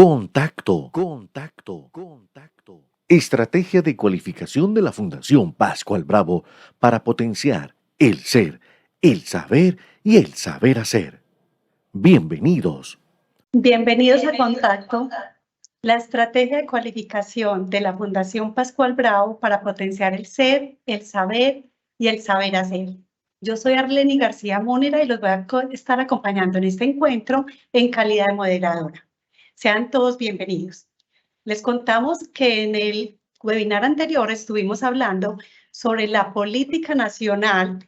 Contacto. Estrategia de cualificación de la Fundación Pascual Bravo para potenciar el ser, el saber y el saber hacer. Bienvenidos. Bienvenidos a Contacto, la estrategia de cualificación de la Fundación Pascual Bravo para potenciar el ser, el saber y el saber hacer. Yo soy Arleni García Múnera y los voy a estar acompañando en este encuentro en calidad de moderadora. Sean todos bienvenidos. Les contamos que en el webinar anterior estuvimos hablando sobre la política nacional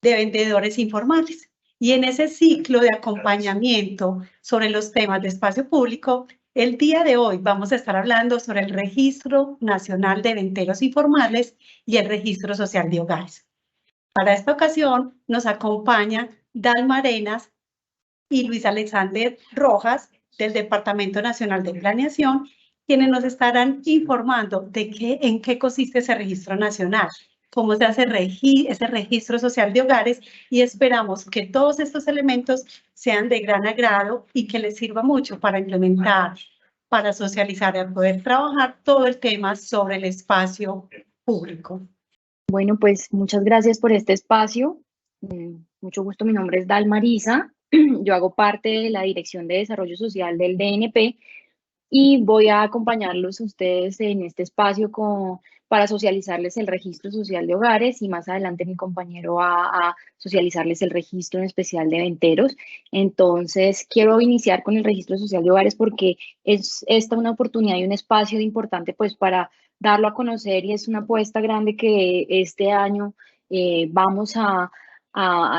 de vendedores informales. Y en ese ciclo de acompañamiento sobre los temas de espacio público, el día de hoy vamos a estar hablando sobre el Registro Nacional de Venderos Informales y el Registro Social de Hogares. Para esta ocasión nos acompaña Dalma Arenas y Luis Alexander Rojas del Departamento Nacional de Planeación, quienes nos estarán informando de en qué consiste ese registro nacional, cómo se hace ese registro social de hogares, y esperamos que todos estos elementos sean de gran agrado y que les sirva mucho para implementar, para socializar y poder trabajar todo el tema sobre el espacio público. Bueno, pues muchas gracias por este espacio. Mucho gusto, mi nombre es Dalma Arisa. Yo hago parte de la Dirección de Desarrollo Social del DNP y voy a acompañarlos a ustedes en este espacio para socializarles el registro social de hogares, y más adelante mi compañero va a socializarles el registro en especial de venteros. Entonces, quiero iniciar con el registro social de hogares porque es esta una oportunidad y un espacio importante pues para darlo a conocer, y es una apuesta grande que este año vamos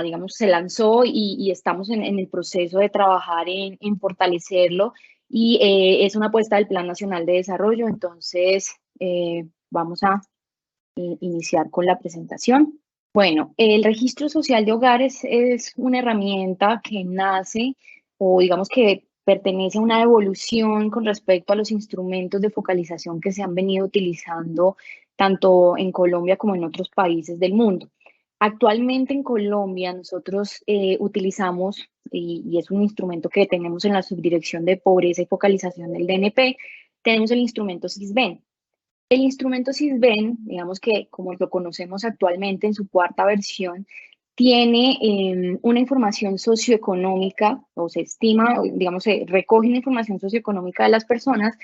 digamos, se lanzó y estamos en el proceso de trabajar en fortalecerlo, y es una apuesta del Plan Nacional de Desarrollo. Entonces, vamos a iniciar con la presentación. Bueno, el registro social de hogares es una herramienta que nace, o digamos que pertenece a una evolución con respecto a los instrumentos de focalización que se han venido utilizando tanto en Colombia como en otros países del mundo. Actualmente en Colombia nosotros utilizamos, y es un instrumento que tenemos en la Subdirección de Pobreza y Focalización del DNP, tenemos el instrumento SISBEN. El instrumento SISBEN, digamos que como lo conocemos actualmente en su cuarta versión, tiene una información socioeconómica, o se estima, digamos, se recoge una información socioeconómica de las personas,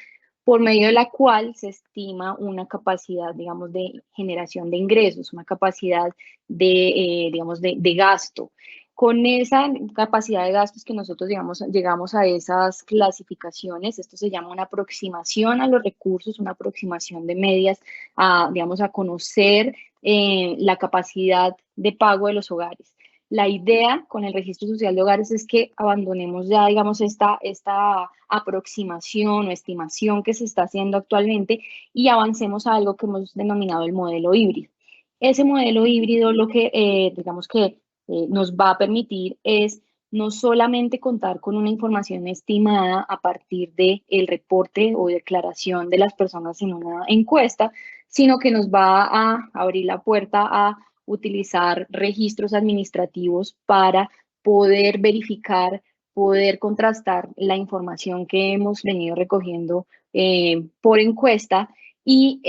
por medio de la cual se estima una capacidad, digamos, de generación de ingresos, una capacidad digamos, de gasto. Con esa capacidad de gastos que nosotros, digamos, llegamos a esas clasificaciones. Esto se llama una aproximación a los recursos, una aproximación de medias, digamos, a conocer la capacidad de pago de los hogares. La idea con el registro social de hogares es que abandonemos ya, digamos, esta aproximación o estimación que se está haciendo actualmente, y avancemos a algo que hemos denominado el modelo híbrido. Ese modelo híbrido lo que, digamos que nos va a permitir es no solamente contar con una información estimada a partir del reporte o declaración de las personas en una encuesta, sino que nos va a abrir la puerta a utilizar registros administrativos para poder verificar, poder contrastar la información que hemos venido recogiendo por encuesta. Y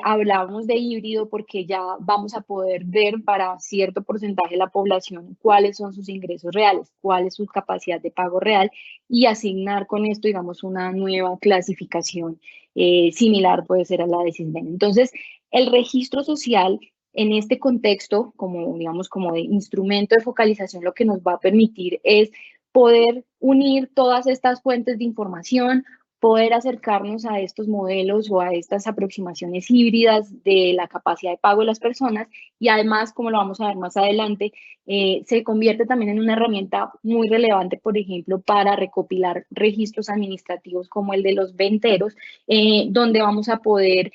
hablábamos de híbrido porque ya vamos a poder ver para cierto porcentaje de la población cuáles son sus ingresos reales, cuál es su capacidad de pago real, y asignar con esto, digamos, una nueva clasificación similar puede ser a la de SISBEN. Entonces, el registro social en este contexto, como digamos, como de instrumento de focalización, lo que nos va a permitir es poder unir todas estas fuentes de información, poder acercarnos a estos modelos o a estas aproximaciones híbridas de la capacidad de pago de las personas, y además, como lo vamos a ver más adelante, se convierte también en una herramienta muy relevante, por ejemplo, para recopilar registros administrativos como el de los venteros, donde vamos a poder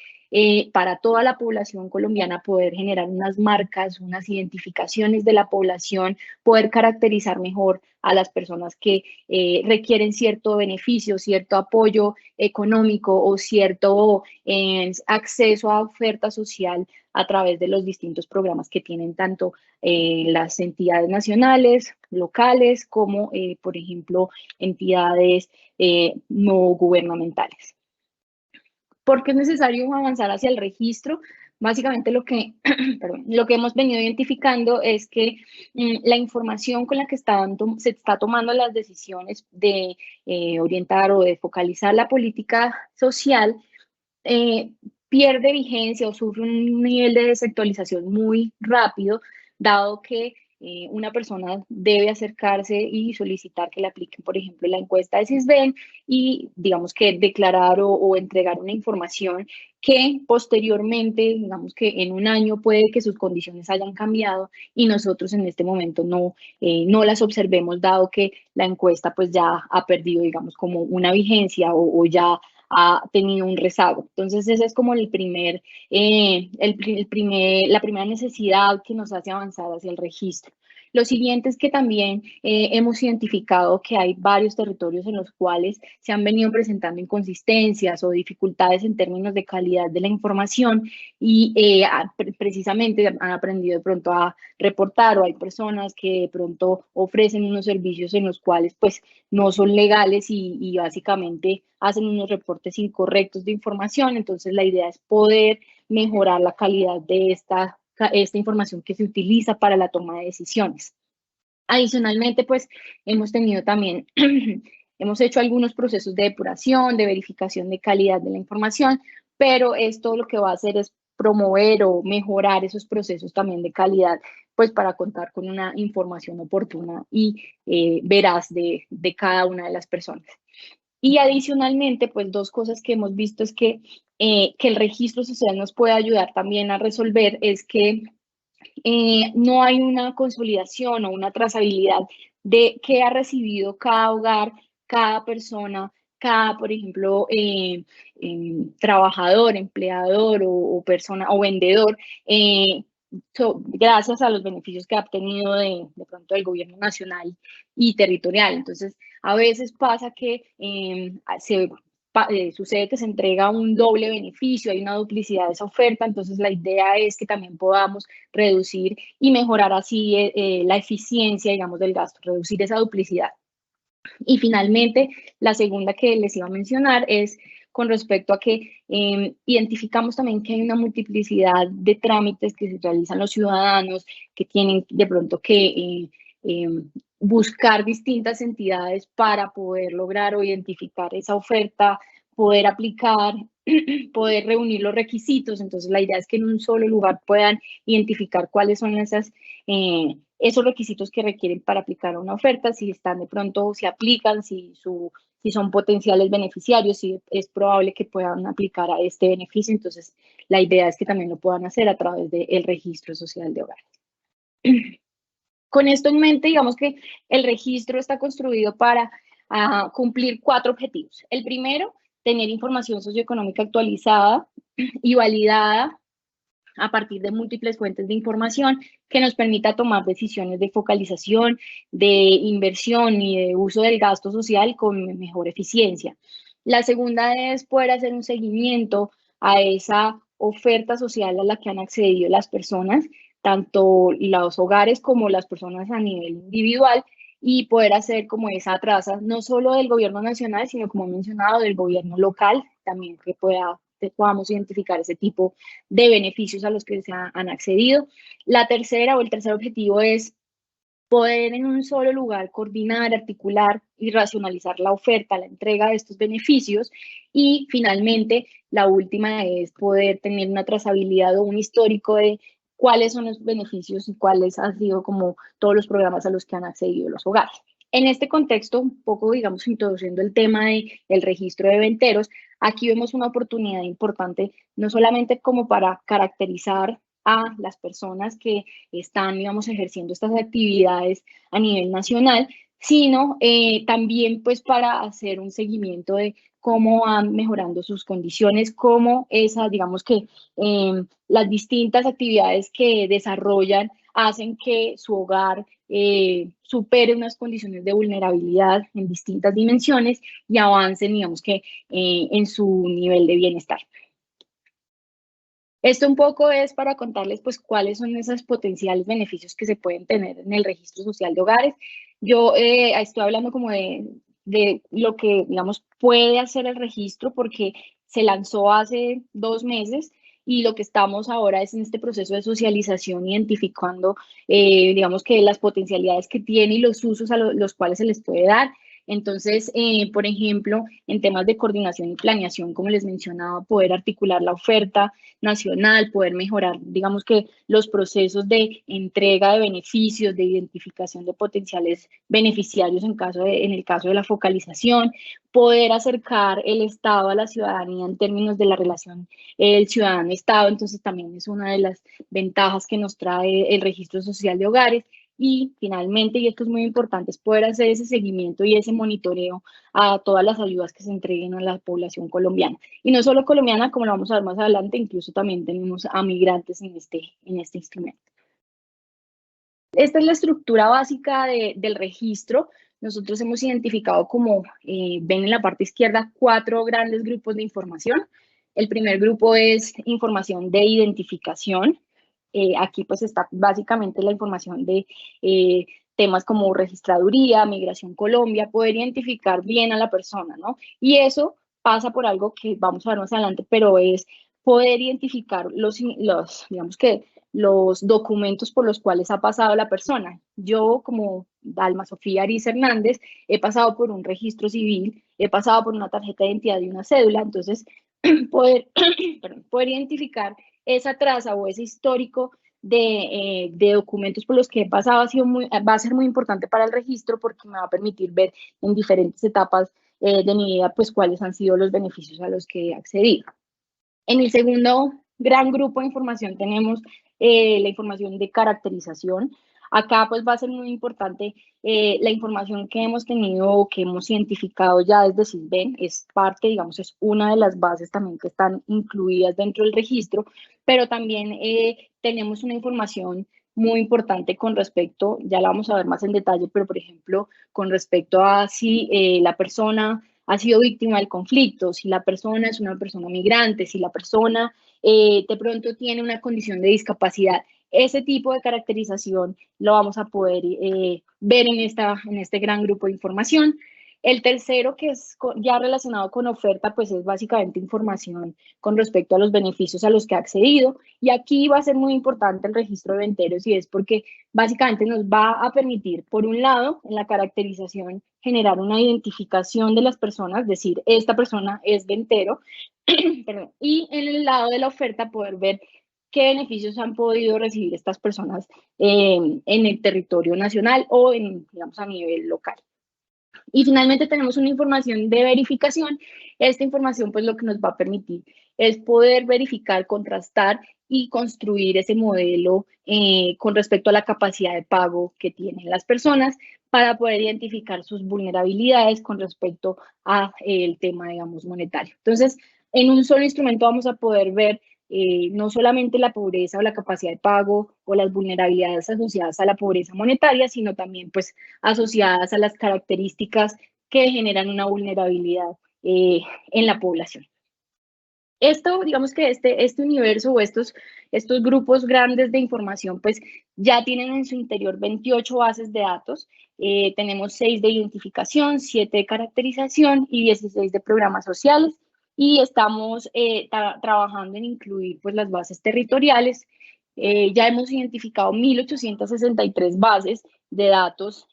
para toda la población colombiana poder generar unas marcas, unas identificaciones de la población, poder caracterizar mejor a las personas que requieren cierto beneficio, cierto apoyo económico o cierto acceso a oferta social a través de los distintos programas que tienen tanto las entidades nacionales, locales, como por ejemplo entidades no gubernamentales. ¿Por qué es necesario avanzar hacia el registro? Básicamente perdón, lo que hemos venido identificando es que la información con la que se está tomando las decisiones de orientar o de focalizar la política social pierde vigencia o sufre un nivel de desactualización muy rápido, dado que una persona debe acercarse y solicitar que le apliquen, por ejemplo, la encuesta de Sisbén y, digamos que declarar o entregar una información que posteriormente, digamos que en un año puede que sus condiciones hayan cambiado y nosotros en este momento no las observemos, dado que la encuesta pues ya ha perdido, digamos, como una vigencia o ya ha tenido un rezago. Entonces, esa es como la primera necesidad que nos hace avanzar hacia el registro. Lo siguiente es que también hemos identificado que hay varios territorios en los cuales se han venido presentando inconsistencias o dificultades en términos de calidad de la información y precisamente han aprendido de pronto a reportar, o hay personas que de pronto ofrecen unos servicios en los cuales pues no son legales y básicamente hacen unos reportes incorrectos de información. Entonces la idea es poder mejorar la calidad de esta información que se utiliza para la toma de decisiones. Adicionalmente, pues hemos tenido también, hemos hecho algunos procesos de depuración, de verificación de calidad de la información, pero esto lo que va a hacer es promover o mejorar esos procesos también de calidad, pues para contar con una información oportuna y veraz de cada una de las personas. Y adicionalmente, pues dos cosas que hemos visto es que el registro social nos puede ayudar también a resolver es que no hay una consolidación o una trazabilidad de qué ha recibido cada hogar, cada persona, cada, por ejemplo, trabajador, empleador o persona o vendedor, gracias a los beneficios que ha obtenido de pronto el gobierno nacional y territorial. Entonces, a veces pasa que sucede que se entrega un doble beneficio, hay una duplicidad de esa oferta, entonces la idea es que también podamos reducir y mejorar así la eficiencia, digamos, del gasto, reducir esa duplicidad. Y finalmente, la segunda que les iba a mencionar es con respecto a que identificamos también que hay una multiplicidad de trámites que se realizan los ciudadanos, que tienen de pronto que buscar distintas entidades para poder lograr o identificar esa oferta, poder aplicar, poder reunir los requisitos. Entonces, la idea es que en un solo lugar puedan identificar cuáles son esos requisitos que requieren para aplicar a una oferta, si están de pronto, si aplican, si son potenciales beneficiarios, si es probable que puedan aplicar a este beneficio. Entonces, la idea es que también lo puedan hacer a través del registro social de hogares. Con esto en mente, digamos que el registro está construido para cumplir 4 objetivos. El primero, tener información socioeconómica actualizada y validada a partir de múltiples fuentes de información que nos permita tomar decisiones de focalización, de inversión y de uso del gasto social con mejor eficiencia. La segunda es poder hacer un seguimiento a esa oferta social a la que han accedido las personas, tanto los hogares como las personas a nivel individual, y poder hacer como esa traza, no solo del gobierno nacional, sino como he mencionado, del gobierno local, también que podamos identificar ese tipo de beneficios a los que se han accedido. La tercera o el tercer objetivo es poder en un solo lugar coordinar, articular y racionalizar la oferta, la entrega de estos beneficios. Y finalmente, la última es poder tener una trazabilidad o un histórico de cuáles son los beneficios y cuáles han sido como todos los programas a los que han accedido los hogares. En este contexto, un poco, digamos, introduciendo el tema del registro de eventeros, aquí vemos una oportunidad importante, no solamente como para caracterizar a las personas que están, digamos, ejerciendo estas actividades a nivel nacional, sino también pues para hacer un seguimiento de cómo van mejorando sus condiciones, cómo digamos que las distintas actividades que desarrollan hacen que su hogar supere unas condiciones de vulnerabilidad en distintas dimensiones y avancen, digamos que, en su nivel de bienestar. Esto un poco es para contarles pues cuáles son esos potenciales beneficios que se pueden tener en el registro social de hogares. Yo estoy hablando como de lo que, digamos, puede hacer el registro porque se lanzó hace 2 meses y lo que estamos ahora es en este proceso de socialización, identificando, digamos, que las potencialidades que tiene y los usos a los cuales se les puede dar. Entonces, por ejemplo, en temas de coordinación y planeación, como les mencionaba, poder articular la oferta nacional, poder mejorar, digamos que los procesos de entrega de beneficios, de identificación de potenciales beneficiarios en el caso de la focalización, poder acercar el Estado a la ciudadanía en términos de la relación el ciudadano-Estado. Entonces también es una de las ventajas que nos trae el registro social de hogares. Y finalmente, y esto es muy importante, es poder hacer ese seguimiento y ese monitoreo a todas las ayudas que se entreguen a la población colombiana. Y no solo colombiana, como lo vamos a ver más adelante, incluso también tenemos a migrantes en este instrumento. Esta es la estructura básica del registro. Nosotros hemos identificado, como ven en la parte izquierda, 4 grandes grupos de información. El primer grupo es información de identificación. Aquí pues está básicamente la información de temas como registraduría, Migración Colombia, poder identificar bien a la persona, ¿no? Y eso pasa por algo que vamos a ver más adelante, pero es poder identificar digamos que los documentos por los cuales ha pasado la persona. Yo, como Dalma Sofía Ariz Hernández, he pasado por un registro civil, he pasado por una tarjeta de identidad y una cédula. Entonces poder, poder identificar esa traza o ese histórico de documentos por los que he pasado va a ser muy importante para el registro, porque me va a permitir ver en diferentes etapas de mi vida pues cuáles han sido los beneficios a los que he accedido. En el segundo gran grupo de información tenemos la información de caracterización. Acá pues va a ser muy importante la información que hemos tenido, que hemos identificado ya desde SISBEN. Es parte, digamos, es una de las bases también que están incluidas dentro del registro, pero también tenemos una información muy importante con respecto, ya la vamos a ver más en detalle, pero por ejemplo, con respecto a si la persona ha sido víctima del conflicto, si la persona es una persona migrante, si la persona de pronto tiene una condición de discapacidad. Ese tipo de caracterización lo vamos a poder ver en este gran grupo de información. El tercero, que es ya relacionado con oferta, pues es básicamente información con respecto a los beneficios a los que ha accedido. Y aquí va a ser muy importante el registro de venteros, y es porque básicamente nos va a permitir, por un lado, en la caracterización, generar una identificación de las personas, decir, esta persona es ventero, y en el lado de la oferta poder ver qué beneficios han podido recibir estas personas en el territorio nacional o digamos, a nivel local. Y finalmente tenemos una información de verificación. Esta información pues lo que nos va a permitir es poder verificar, contrastar y construir ese modelo con respecto a la capacidad de pago que tienen las personas, para poder identificar sus vulnerabilidades con respecto a el tema, digamos, monetario. Entonces, en un solo instrumento vamos a poder ver no solamente la pobreza o la capacidad de pago o las vulnerabilidades asociadas a la pobreza monetaria, sino también pues asociadas a las características que generan una vulnerabilidad en la población. Esto, digamos que este universo o estos grupos grandes de información, pues ya tienen en su interior 28 bases de datos. Tenemos 6 de identificación, 7 de caracterización y 16 de programas sociales. Y estamos trabajando en incluir pues las bases territoriales. Ya hemos identificado 1.863 bases de datos,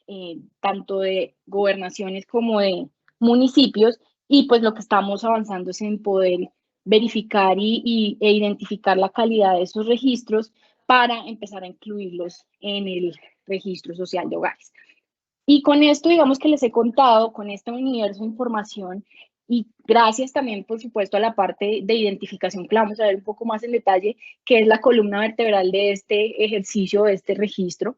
tanto de gobernaciones como de municipios, y pues lo que estamos avanzando es en poder verificar e identificar la calidad de esos registros para empezar a incluirlos en el registro social de hogares. Y con esto, digamos que les he contado, con este universo de información, y gracias también, por supuesto, a la parte de identificación que la vamos a ver un poco más en detalle, que es la columna vertebral de este ejercicio, de este registro,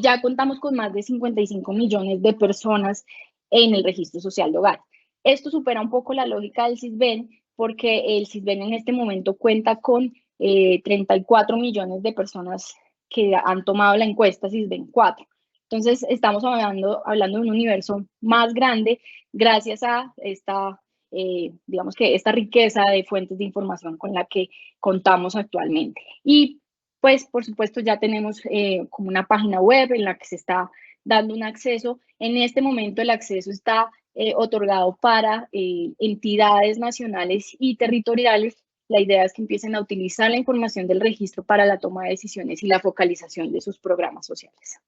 ya contamos con más de 55 millones de personas en el registro social de hogar. Esto supera un poco la lógica del SISBEN, porque el SISBEN en este momento cuenta con 34 millones de personas que han tomado la encuesta SISBEN 4. Entonces, estamos hablando de un universo más grande gracias a esta digamos que esta riqueza de fuentes de información con la que contamos actualmente. Y pues, por supuesto, ya tenemos como una página web en la que se está dando un acceso. En este momento el acceso está otorgado para entidades nacionales y territoriales. La idea es que empiecen a utilizar la información del registro para la toma de decisiones y la focalización de sus programas sociales.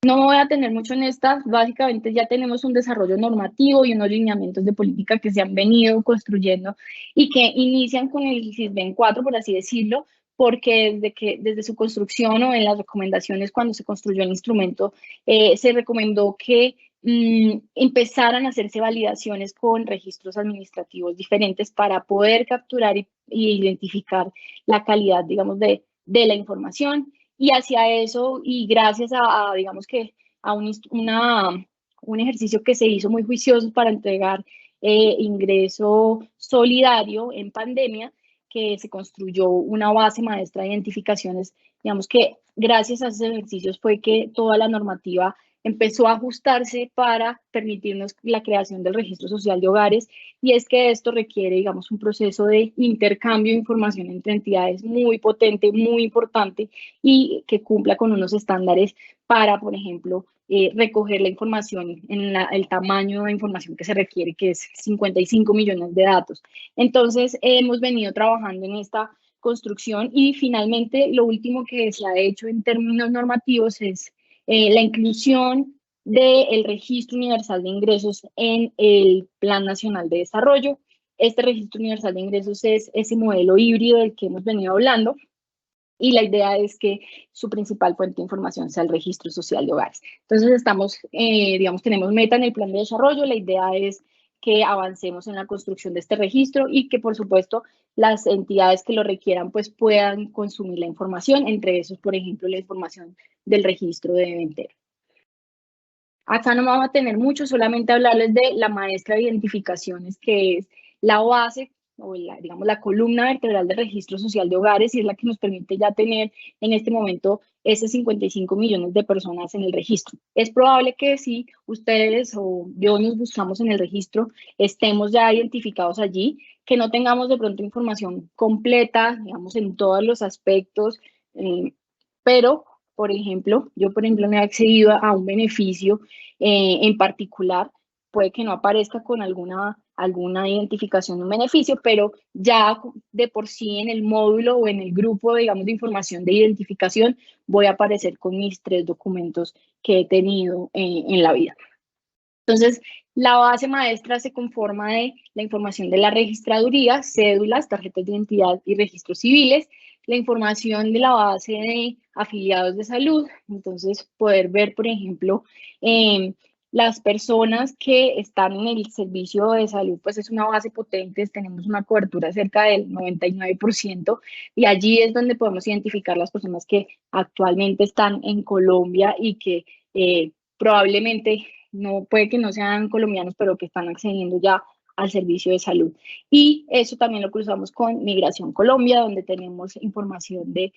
No me voy a tener mucho en esta, básicamente ya tenemos un desarrollo normativo y unos lineamientos de política que se han venido construyendo y que inician con el CISBEN 4, por así decirlo, porque desde su construcción o en las recomendaciones cuando se construyó el instrumento, se recomendó que empezaran a hacerse validaciones con registros administrativos diferentes para poder capturar y identificar la calidad, digamos, de la información. Y hacia eso, y gracias digamos que a un ejercicio que se hizo muy juicioso para entregar ingreso solidario en pandemia, que se construyó una base maestra de identificaciones, digamos que gracias a esos ejercicios fue que toda la normativa empezó a ajustarse para permitirnos la creación del registro social de hogares, y es que esto requiere, digamos, un proceso de intercambio de información entre entidades muy potente, muy importante, y que cumpla con unos estándares para, por ejemplo, recoger la información en el tamaño de información que se requiere, que es 55 millones de datos. Entonces, hemos venido trabajando en esta construcción y finalmente lo último que se ha hecho en términos normativos es la inclusión del Registro Universal de Ingresos en el Plan Nacional de Desarrollo. Este Registro Universal de Ingresos es ese modelo híbrido del que hemos venido hablando, y la idea es que su principal fuente de información sea el registro social de hogares. Entonces digamos, tenemos meta en el plan de desarrollo, la idea es que avancemos en la construcción de este registro y que, por supuesto, las entidades que lo requieran pues puedan consumir la información, entre esos, por ejemplo, la información del registro de Ventero. Acá no vamos a tener mucho, solamente hablarles de la maestra de identificaciones, que es la base o digamos, la columna vertebral del registro social de hogares, y es la que nos permite ya tener en este momento esos 55 millones de personas en el registro. Es probable que si ustedes o yo nos buscamos en el registro, estemos ya identificados allí, que no tengamos de pronto información completa, digamos, en todos los aspectos, pero, por ejemplo, yo, por ejemplo, me he accedido a un beneficio en particular, puede que no aparezca con alguna identificación de un beneficio, pero ya de por sí en el módulo o en el grupo, digamos, de información de identificación, voy a aparecer con mis 3 documentos que he tenido en la vida. Entonces, la base maestra se conforma de la información de la registraduría, cédulas, tarjetas de identidad y registros civiles, la información de la base de afiliados de salud, entonces poder ver, por ejemplo, las personas que están en el servicio de salud, pues es una base potente, tenemos una cobertura cerca del 99%, y allí es donde podemos identificar las personas que actualmente están en Colombia y que probablemente no, puede que no sean colombianos, pero que están accediendo ya al servicio de salud. Y eso también lo cruzamos con Migración Colombia, donde tenemos información de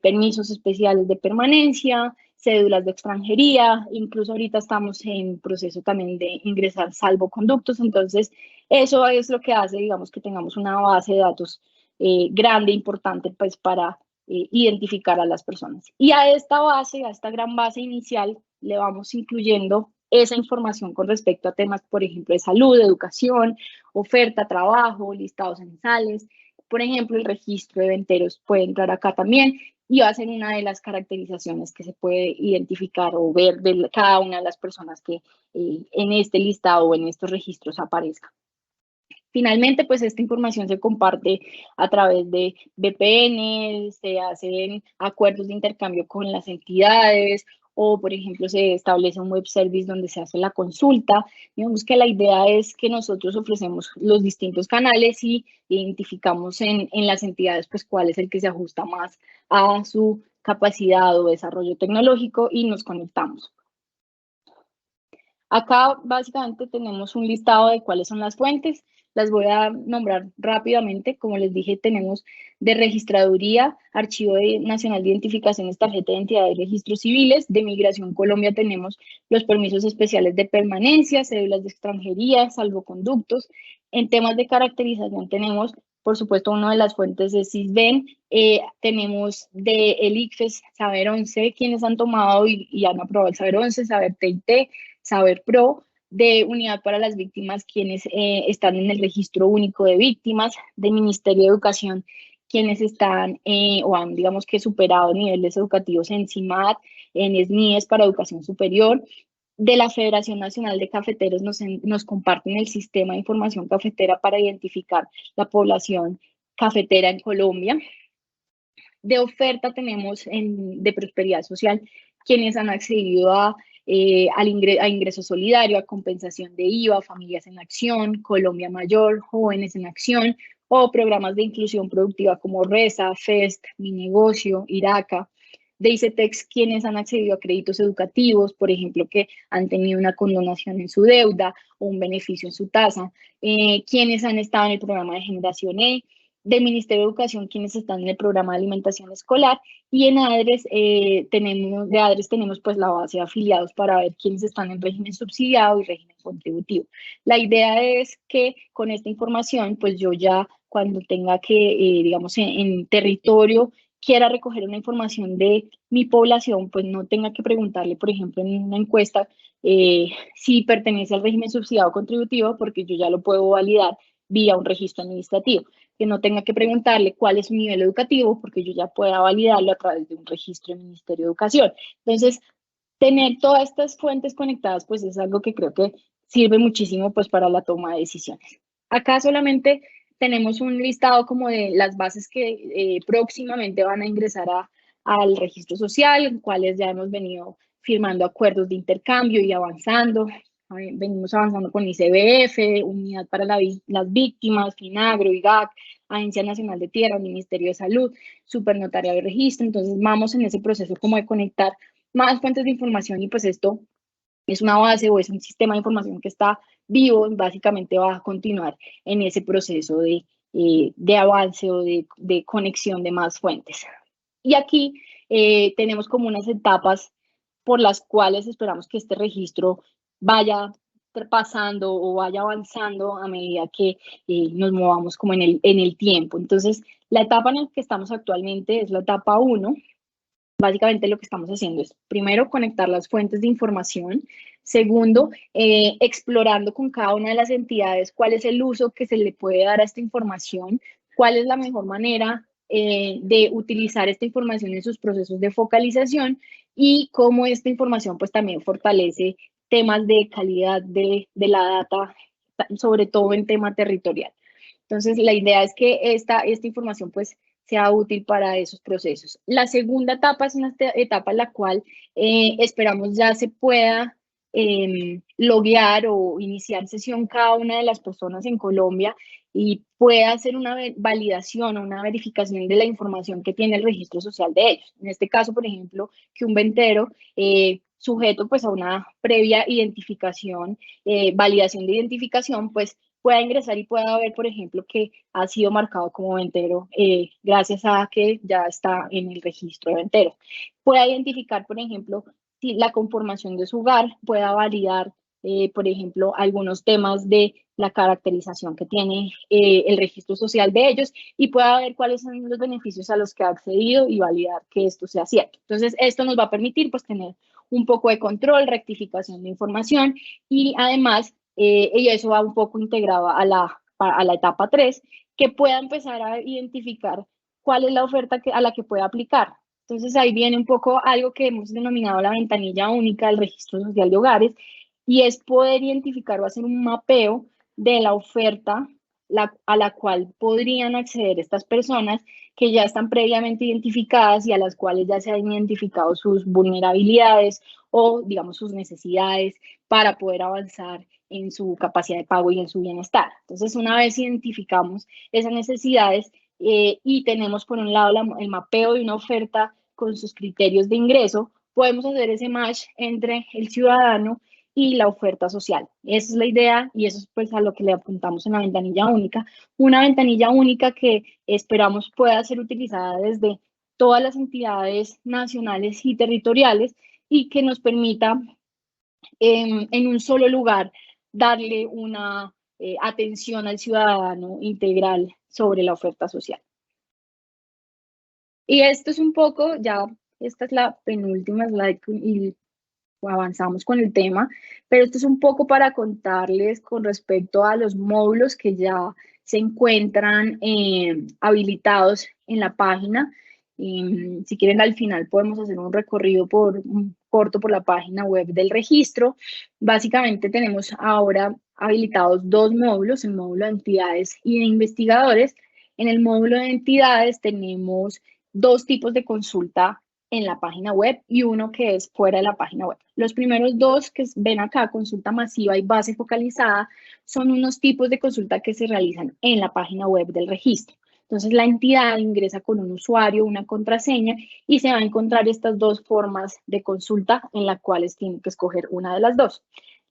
permisos especiales de permanencia, cédulas de extranjería, incluso ahorita estamos en proceso también de ingresar salvoconductos. Entonces, eso es lo que hace, digamos, que tengamos una base de datos grande, importante, pues para identificar a las personas. Y a esta base, a esta gran base inicial, le vamos incluyendo esa información con respecto a temas, por ejemplo, de salud, educación, oferta, trabajo, listados censales. Por ejemplo, el registro de venteros puede entrar acá también y va a ser una de las caracterizaciones que se puede identificar o ver de cada una de las personas que en este listado o en estos registros aparezcan. Finalmente, pues esta información se comparte a través de VPN, se hacen acuerdos de intercambio con las entidades, o por ejemplo se establece un web service donde se hace la consulta. Digamos que la idea es que nosotros ofrecemos los distintos canales y identificamos en las entidades pues cuál es el que se ajusta más a su capacidad o desarrollo tecnológico y nos conectamos. Acá básicamente tenemos un listado de cuáles son las fuentes. Las voy a nombrar rápidamente. Como les dije, tenemos de Registraduría, Nacional de Identificaciones, Tarjeta de Identidad y Registros Civiles. De Migración Colombia tenemos los permisos especiales de permanencia, cédulas de extranjería, salvoconductos. En temas de caracterización tenemos, por supuesto, una de las fuentes de SISBEN. Tenemos de el ICFES, Saber 11, quienes han tomado y han aprobado el Saber 11, Saber TIT, Saber Pro. De Unidad para las Víctimas, quienes están en el Registro Único de Víctimas. De Ministerio de Educación, quienes están o han, digamos que, superado niveles educativos en CIMAD, en SNIES para educación superior. De la Federación Nacional de Cafeteros nos comparten el sistema de información cafetera para identificar la población cafetera en Colombia. De oferta tenemos de Prosperidad Social, quienes han accedido a ingreso solidario, a compensación de IVA, Familias en Acción, Colombia Mayor, Jóvenes en Acción, o programas de inclusión productiva como RESA, FEST, Mi Negocio, IRACA. De ICETEX, quienes han accedido a créditos educativos, por ejemplo, que han tenido una condonación en su deuda o un beneficio en su tasa. Quienes han estado en el programa de Generación E. Del Ministerio de Educación, quienes están en el programa de alimentación escolar, y en ADRES tenemos pues la base de afiliados para ver quiénes están en régimen subsidiado y régimen contributivo. La idea es que con esta información, pues yo ya cuando tenga que, digamos, en territorio, quiera recoger una información de mi población, pues no tenga que preguntarle, por ejemplo, en una encuesta, si pertenece al régimen subsidiado contributivo, porque yo ya lo puedo validar vía un registro administrativo, que no tenga que preguntarle cuál es su nivel educativo, porque yo ya pueda validarlo a través de un registro del Ministerio de Educación. Entonces, tener todas estas fuentes conectadas, pues es algo que creo que sirve muchísimo pues para la toma de decisiones. Acá solamente tenemos un listado como de las bases que próximamente van a ingresar al registro social, en cuales ya hemos venido firmando acuerdos de intercambio y avanzando. Venimos avanzando con ICBF, Unidad para las Víctimas, FINAGRO, IGAC, Agencia Nacional de Tierra, Ministerio de Salud, Supernotariado de Registro. Entonces vamos en ese proceso como de conectar más fuentes de información, y pues esto es una base o es un sistema de información que está vivo y básicamente va a continuar en ese proceso de avance o de conexión de más fuentes. Y aquí tenemos como unas etapas por las cuales esperamos que este registro vaya pasando o vaya avanzando a medida que nos movamos como en el tiempo. Entonces, la etapa en la que estamos actualmente es la etapa 1. Básicamente lo que estamos haciendo es, primero, conectar las fuentes de información. Segundo, explorando con cada una de las entidades cuál es el uso que se le puede dar a esta información, cuál es la mejor manera de utilizar esta información en sus procesos de focalización, y cómo esta información pues también fortalece temas de calidad de la data, sobre todo en tema territorial. Entonces, la idea es que esta información pues sea útil para esos procesos. La segunda etapa es una etapa en la cual esperamos ya se pueda loguear o iniciar sesión cada una de las personas en Colombia y pueda hacer una validación o una verificación de la información que tiene el registro social de ellos. En este caso, por ejemplo, que un ventero sujeto pues a una previa identificación, validación de identificación, pues pueda ingresar y pueda ver, por ejemplo, que ha sido marcado como ventero gracias a que ya está en el registro de venteros. Pueda identificar, por ejemplo, si la conformación de su hogar, pueda validar, por ejemplo, algunos temas de la caracterización que tiene el registro social de ellos, y pueda ver cuáles son los beneficios a los que ha accedido y validar que esto sea cierto. Entonces, esto nos va a permitir pues tener un poco de control, rectificación de información, y además y eso va un poco integrado a la etapa 3, que pueda empezar a identificar cuál es la oferta a la que puede aplicar. Entonces ahí viene un poco algo que hemos denominado la ventanilla única del registro social de hogares, y es poder identificar o hacer un mapeo de la oferta a la cual podrían acceder estas personas que ya están previamente identificadas y a las cuales ya se han identificado sus vulnerabilidades o, digamos, sus necesidades para poder avanzar en su capacidad de pago y en su bienestar. Entonces, una vez identificamos esas necesidades y tenemos por un lado el mapeo de una oferta con sus criterios de ingreso, podemos hacer ese match entre el ciudadano y la oferta social. Esa es la idea y eso es pues a lo que le apuntamos en la ventanilla única. Una ventanilla única que esperamos pueda ser utilizada desde todas las entidades nacionales y territoriales y que nos permita en un solo lugar darle una atención al ciudadano integral sobre la oferta social. Y esto es un poco, ya esta es la penúltima slide y avanzamos con el tema, pero esto es un poco para contarles con respecto a los módulos que ya se encuentran habilitados en la página. Si quieren, al final podemos hacer un recorrido corto por la página web del registro. Básicamente tenemos ahora habilitados dos módulos, el módulo de entidades y de investigadores. En el módulo de entidades tenemos dos tipos de consulta en la página web y uno que es fuera de la página web. Los primeros dos que ven acá, consulta masiva y base focalizada, son unos tipos de consulta que se realizan en la página web del registro. Entonces la entidad ingresa con un usuario, una contraseña y se va a encontrar estas dos formas de consulta en las cuales tiene que escoger una de las dos.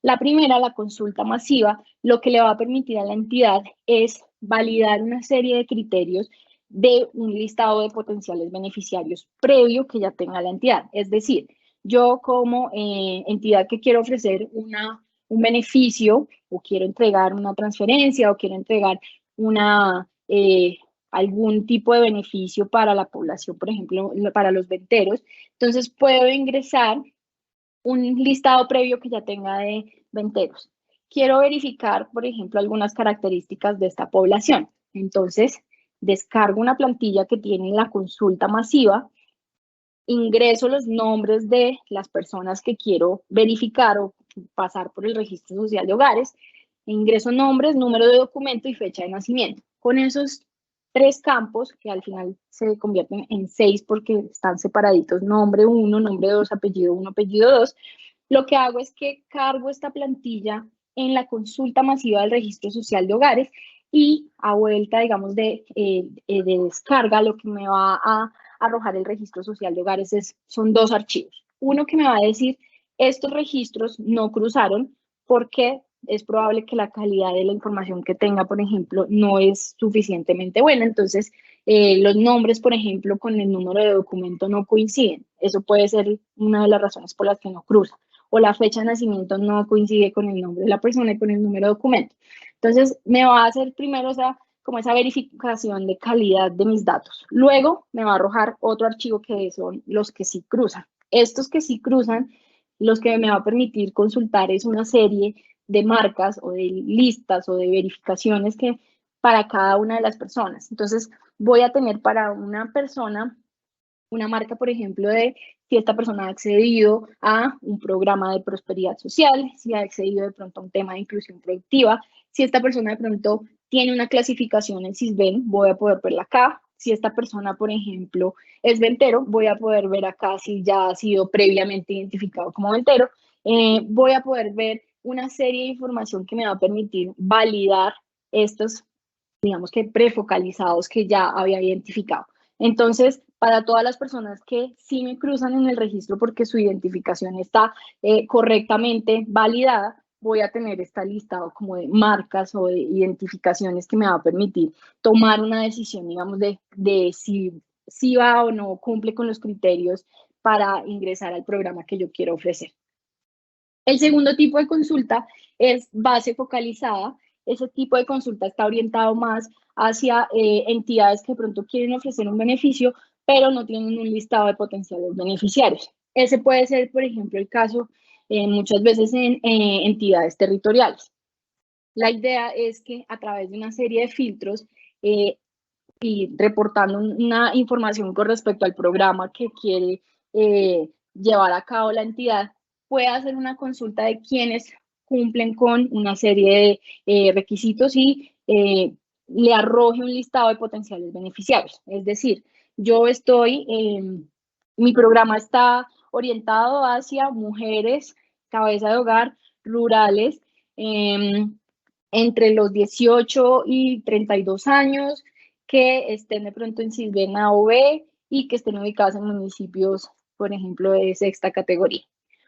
La primera, la consulta masiva, lo que le va a permitir a la entidad es validar una serie de criterios de un listado de potenciales beneficiarios previo que ya tenga la entidad. Es decir, yo como entidad que quiero ofrecer un beneficio o quiero entregar una transferencia o quiero entregar algún tipo de beneficio para la población, por ejemplo, para los venteros, entonces puedo ingresar un listado previo que ya tenga de venteros. Quiero verificar, por ejemplo, algunas características de esta población. Entonces, descargo una plantilla que tiene la consulta masiva, ingreso los nombres de las personas que quiero verificar o pasar por el registro social de hogares, ingreso nombres, número de documento y fecha de nacimiento. Con esos tres campos, que al final se convierten en 6 porque están separaditos, nombre 1, nombre 2, apellido 1, apellido 2, lo que hago es que cargo esta plantilla en la consulta masiva del registro social de hogares y a vuelta, digamos, de descarga, lo que me va a arrojar el registro social de hogares son dos archivos. Uno que me va a decir, estos registros no cruzaron porque es probable que la calidad de la información que tenga, por ejemplo, no es suficientemente buena. Entonces, los nombres, por ejemplo, con el número de documento no coinciden. Eso puede ser una de las razones por las que no cruza. O la fecha de nacimiento no coincide con el nombre de la persona y con el número de documento. Entonces, me va a hacer primero como esa verificación de calidad de mis datos. Luego, me va a arrojar otro archivo que son los que sí cruzan. Estos que sí cruzan, los que me va a permitir consultar es una serie de marcas o de listas o de verificaciones que para cada una de las personas. Entonces, voy a tener para una persona una marca, por ejemplo, de si esta persona ha accedido a un programa de prosperidad social, si ha accedido de pronto a un tema de inclusión productiva, si esta persona de pronto tiene una clasificación en Sisbén, voy a poder verla acá. Si esta persona, por ejemplo, es ventero, voy a poder ver acá si ya ha sido previamente identificado como ventero. Voy a poder ver una serie de información que me va a permitir validar estos, digamos que prefocalizados que ya había identificado. Entonces, para todas las personas que sí me cruzan en el registro porque su identificación está correctamente validada, voy a tener esta listado como de marcas o de identificaciones que me va a permitir tomar una decisión, digamos, de si va o no cumple con los criterios para ingresar al programa que yo quiero ofrecer. El segundo tipo de consulta es base focalizada. Ese tipo de consulta está orientado más hacia entidades que de pronto quieren ofrecer un beneficio, pero no tienen un listado de potenciales beneficiarios. Ese puede ser, por ejemplo, el caso muchas veces en entidades territoriales. La idea es que a través de una serie de filtros y reportando una información con respecto al programa que quiere llevar a cabo la entidad, puede hacer una consulta de quienes cumplen con una serie de requisitos y le arroje un listado de potenciales beneficiarios. Es decir, mi programa está orientado hacia mujeres, cabeza de hogar, rurales, entre los 18 y 32 años, que estén de pronto en Sisbén A o B y que estén ubicados en municipios, por ejemplo, de sexta categoría.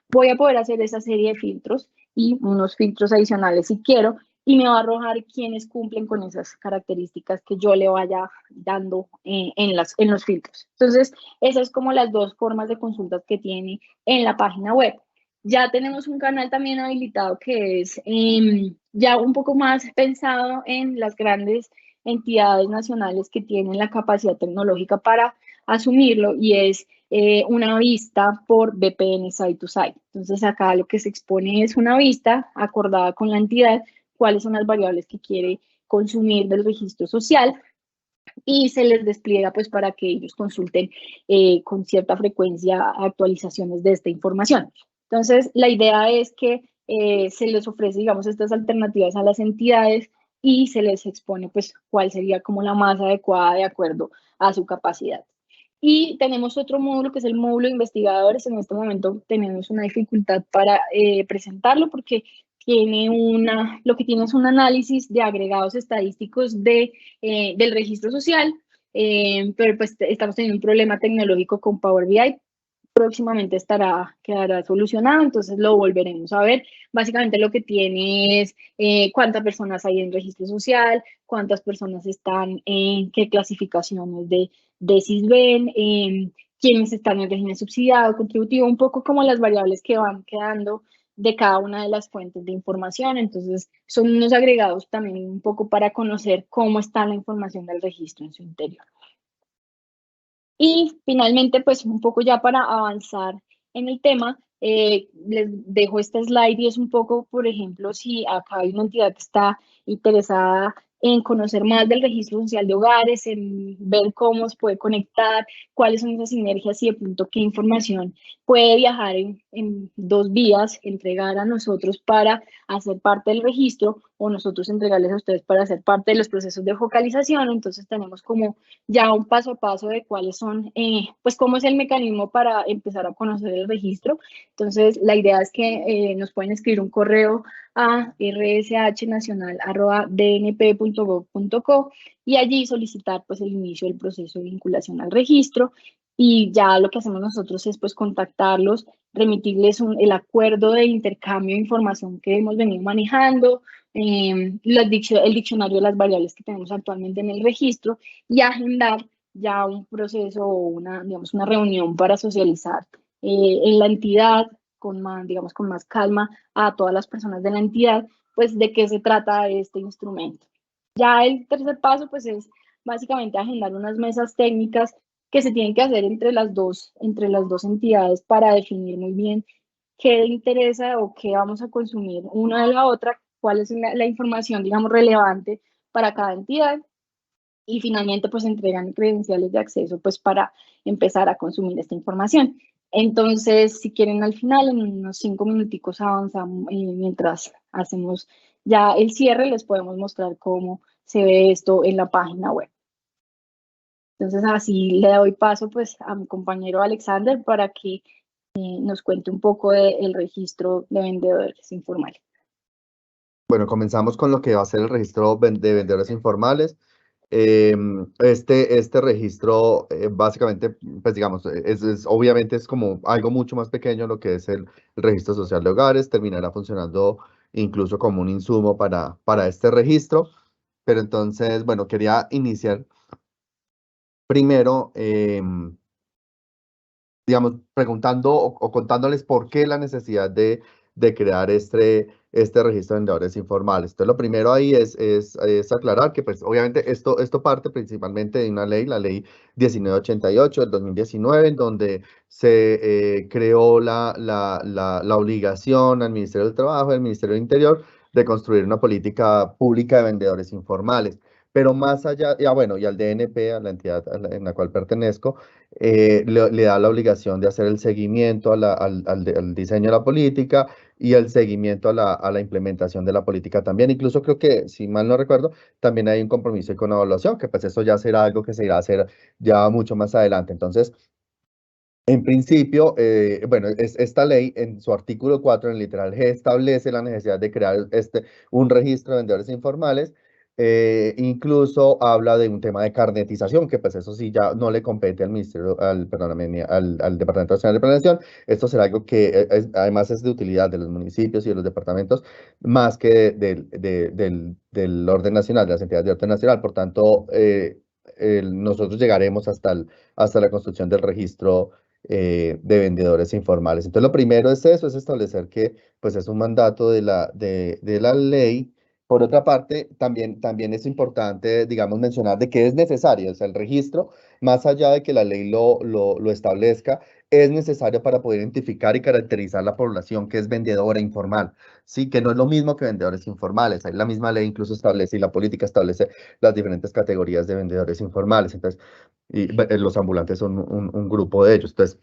Voy a poder hacer esa serie de filtros y unos filtros adicionales si quiero, y me va a arrojar quienes cumplen con esas características que yo le vaya dando en los filtros. Entonces, esas es como las dos formas de consultas que tiene en la página web. Ya tenemos un canal también habilitado que es ya un poco más pensado en las grandes entidades nacionales que tienen la capacidad tecnológica para asumirlo, y es una vista por VPN site to site. Entonces acá lo que se expone es una vista acordada con la entidad, cuáles son las variables que quiere consumir del registro social, y se les despliega pues para que ellos consulten con cierta frecuencia actualizaciones de esta información. Entonces, la idea es que se les ofrece, digamos, estas alternativas a las entidades y se les expone pues cuál sería como la más adecuada de acuerdo a su capacidad. Y tenemos otro módulo que es el módulo de investigadores. En este momento tenemos una dificultad para presentarlo porque lo que tiene es un análisis de agregados estadísticos del registro social, pero pues estamos teniendo un problema tecnológico con Power BI. Próximamente quedará solucionado, entonces lo volveremos a ver. Básicamente lo que tiene es cuántas personas hay en registro social, cuántas personas están en qué clasificaciones de SISBEN, quiénes están en régimen subsidiado, contributivo, un poco como las variables que van quedando de cada una de las fuentes de información. Entonces, son unos agregados también un poco para conocer cómo está la información del registro en su interior. Y finalmente, pues un poco ya para avanzar en el tema, les dejo este slide y es un poco, por ejemplo, si acá hay una entidad que está interesada en conocer más del registro social de hogares, en ver cómo se puede conectar, cuáles son esas sinergias y de pronto qué información puede viajar en dos vías, entregar a nosotros para hacer parte del registro o nosotros entregarles a ustedes para hacer parte de los procesos de focalización. Entonces tenemos como ya un paso a paso de cuáles son, pues cómo es el mecanismo para empezar a conocer el registro. Entonces, la idea es que nos pueden escribir un correo a rshnacional@dnp.gov.co y allí solicitar pues el inicio del proceso de vinculación al registro. Y ya lo que hacemos nosotros es pues contactarlos, remitirles el acuerdo de intercambio de información que hemos venido manejando, el diccionario de las variables que tenemos actualmente en el registro, y agendar ya un proceso o digamos, una reunión para socializar en la entidad con más, digamos, con más calma a todas las personas de la entidad, pues de qué se trata este instrumento. Ya el tercer paso, pues es básicamente agendar unas mesas técnicas que se tienen que hacer entre las dos entidades para definir muy bien qué interesa o qué vamos a consumir una de la otra, cuál es la información, digamos, relevante para cada entidad, y finalmente pues entregan credenciales de acceso pues para empezar a consumir esta información. Entonces, si quieren, al final, en unos 5 minuticos avanzamos, mientras hacemos ya el cierre, les podemos mostrar cómo se ve esto en la página web. Entonces, así le doy paso pues a mi compañero Alexander para que nos cuente un poco del registro de vendedores informales. Bueno, comenzamos con lo que va a ser el registro de vendedores informales. Este registro básicamente, pues digamos, obviamente es como algo mucho más pequeño lo que es el registro social de hogares. Terminará funcionando incluso como un insumo para este registro. Pero entonces, bueno, quería iniciar primero, digamos, preguntando o contándoles por qué la necesidad de crear este registro de vendedores informales. Entonces, lo primero ahí es aclarar que, pues, obviamente, esto parte principalmente de una ley, la ley 1988 del 2019, en donde se creó la obligación al Ministerio del Trabajo y al Ministerio del Interior de construir una política pública de vendedores informales. Pero más allá, bueno, y al DNP, a la entidad en la cual pertenezco, le da la obligación de hacer el seguimiento al diseño de la política y el seguimiento a la implementación de la política también. Incluso creo que, si mal no recuerdo, también hay un compromiso con evaluación, que pues eso ya será algo que se irá a hacer ya mucho más adelante. Entonces, en principio, bueno, esta ley en su artículo 4, en el literal G, establece la necesidad de crear un registro de vendedores informales, Incluso habla de un tema de carnetización, que pues eso sí ya no le compete al ministerio, perdóname, al Departamento Nacional de Planeación. Esto será algo que además es de utilidad de los municipios y de los departamentos, más que del orden nacional, de las entidades de orden nacional. Por tanto, nosotros llegaremos hasta la construcción del registro de vendedores informales. Entonces, lo primero es eso, es establecer que pues es un mandato de la ley. Por otra parte, también es importante, digamos, mencionar de que es necesario, o sea, el registro, más allá de que la ley lo establezca, es necesario para poder identificar y caracterizar la población que es vendedora informal, sí, que no es lo mismo que vendedores informales. Ahí la misma ley incluso establece y la política establece las diferentes categorías de vendedores informales. Entonces, los ambulantes son un grupo de ellos. Entonces,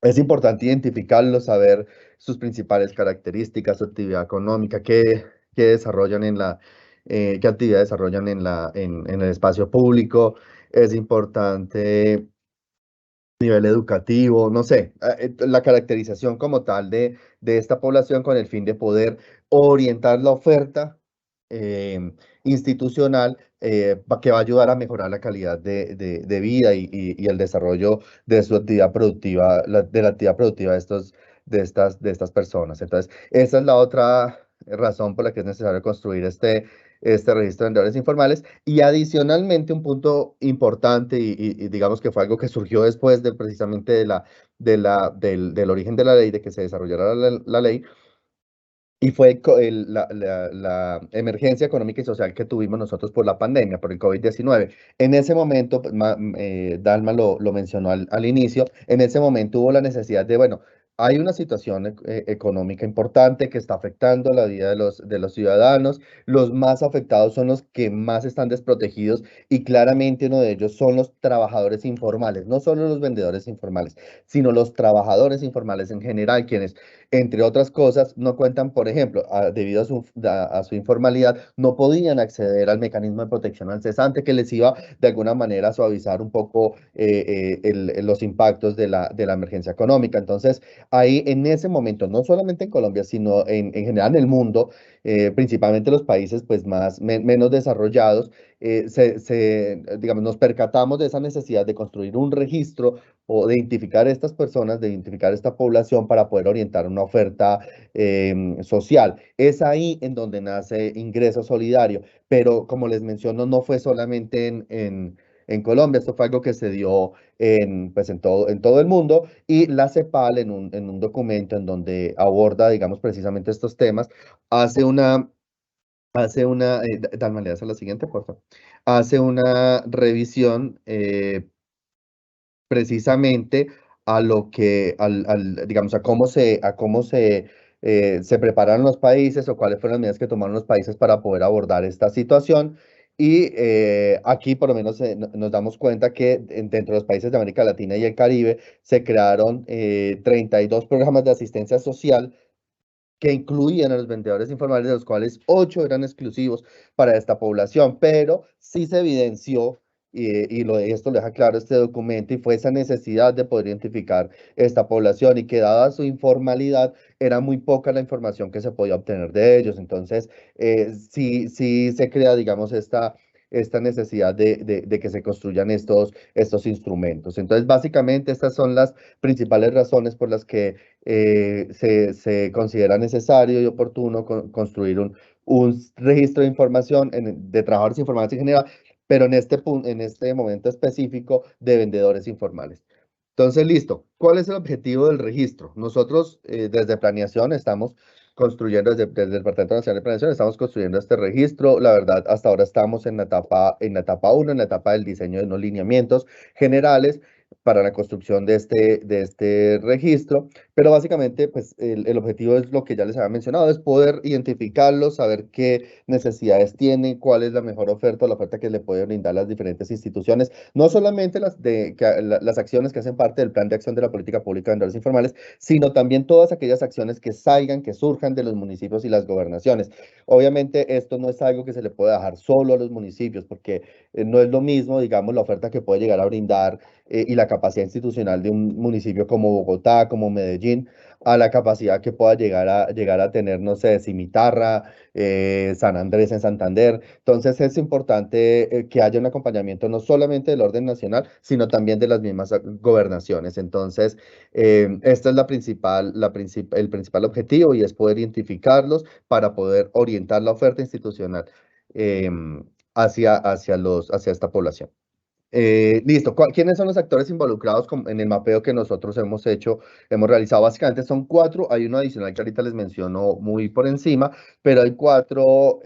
es importante identificarlos, saber sus principales características, su actividad económica, qué desarrollan qué actividad desarrollan en el espacio público. Es importante nivel educativo, no sé, la caracterización como tal de esta población con el fin de poder orientar la oferta institucional que va a ayudar a mejorar la calidad de vida y el desarrollo de su actividad productiva, de la actividad productiva de estas personas. Entonces, esa es la otra razón por la que es necesario construir este registro de vendedores informales. Y adicionalmente, un punto importante y digamos que fue algo que surgió después precisamente del origen de la ley, de que se desarrollara la ley, y fue la emergencia económica y social que tuvimos nosotros por la pandemia, por el COVID-19. En ese momento, pues, Dalma lo mencionó al inicio, en ese momento hubo la necesidad de, bueno, hay una situación económica importante que está afectando la vida de los ciudadanos. Los más afectados son los que más están desprotegidos y claramente uno de ellos son los trabajadores informales, no solo los vendedores informales, sino los trabajadores informales en general, quienes entre otras cosas, no cuentan, por ejemplo, debido a su informalidad, no podían acceder al mecanismo de protección al cesante que les iba de alguna manera a suavizar un poco los impactos de la emergencia económica. Entonces, ahí en ese momento, no solamente en Colombia, sino en general en el mundo, principalmente los países pues menos desarrollados, digamos, nos percatamos de esa necesidad de construir un registro o de identificar estas personas, de identificar esta población para poder orientar una oferta social. Es ahí en donde nace Ingreso Solidario, pero como les menciono, no fue solamente en Colombia, esto fue algo que se dio pues en todo el mundo, y la CEPAL en un documento en donde aborda, digamos, precisamente estos temas, hace una... Dalma, le das a la siguiente, por favor. Hace una revisión precisamente a lo que, digamos, a cómo se preparan los países o cuáles fueron las medidas que tomaron los países para poder abordar esta situación. Y aquí por lo menos nos damos cuenta que dentro de los países de América Latina y el Caribe se crearon 32 programas de asistencia social que incluían a los vendedores informales, de los cuales 8 eran exclusivos para esta población, pero sí se evidenció, esto lo deja claro este documento, y fue esa necesidad de poder identificar esta población y que dada su informalidad, era muy poca la información que se podía obtener de ellos. Entonces, sí se crea, digamos, esta necesidad de que se construyan estos instrumentos. Entonces, básicamente, estas son las principales razones por las que se considera necesario y oportuno construir un registro de información de trabajadores informales en general, pero en este momento específico de vendedores informales. Entonces, listo. ¿Cuál es el objetivo del registro? Nosotros desde planeación estamos construyendo, desde el Departamento Nacional de Planeación, estamos construyendo este registro. La verdad, hasta ahora estamos en la etapa 1, en la etapa del diseño de unos lineamientos generales para la construcción de este registro, pero básicamente pues el objetivo es lo que ya les había mencionado, es poder identificarlos, saber qué necesidades tienen, cuál es la mejor oferta o la oferta que le pueden brindar las diferentes instituciones, no solamente las acciones que hacen parte del Plan de Acción de la Política Pública de Vendedores Informales, sino también todas aquellas acciones que salgan, que surjan de los municipios y las gobernaciones. Obviamente esto no es algo que se le pueda dejar solo a los municipios, porque no es lo mismo, digamos, la oferta que puede llegar a brindar y la capacidad institucional de un municipio como Bogotá, como Medellín, Medellín a la capacidad que pueda llegar a tener, no sé, Cimitarra, San Andrés en Santander. Entonces es importante que haya un acompañamiento no solamente del orden nacional, sino también de las mismas gobernaciones. Entonces, este es el principal objetivo y es poder identificarlos para poder orientar la oferta institucional hacia esta población. Listo. ¿Quiénes son los actores involucrados en el mapeo que nosotros hemos realizado? Básicamente son 4, hay uno adicional que ahorita les menciono muy por encima, pero hay 4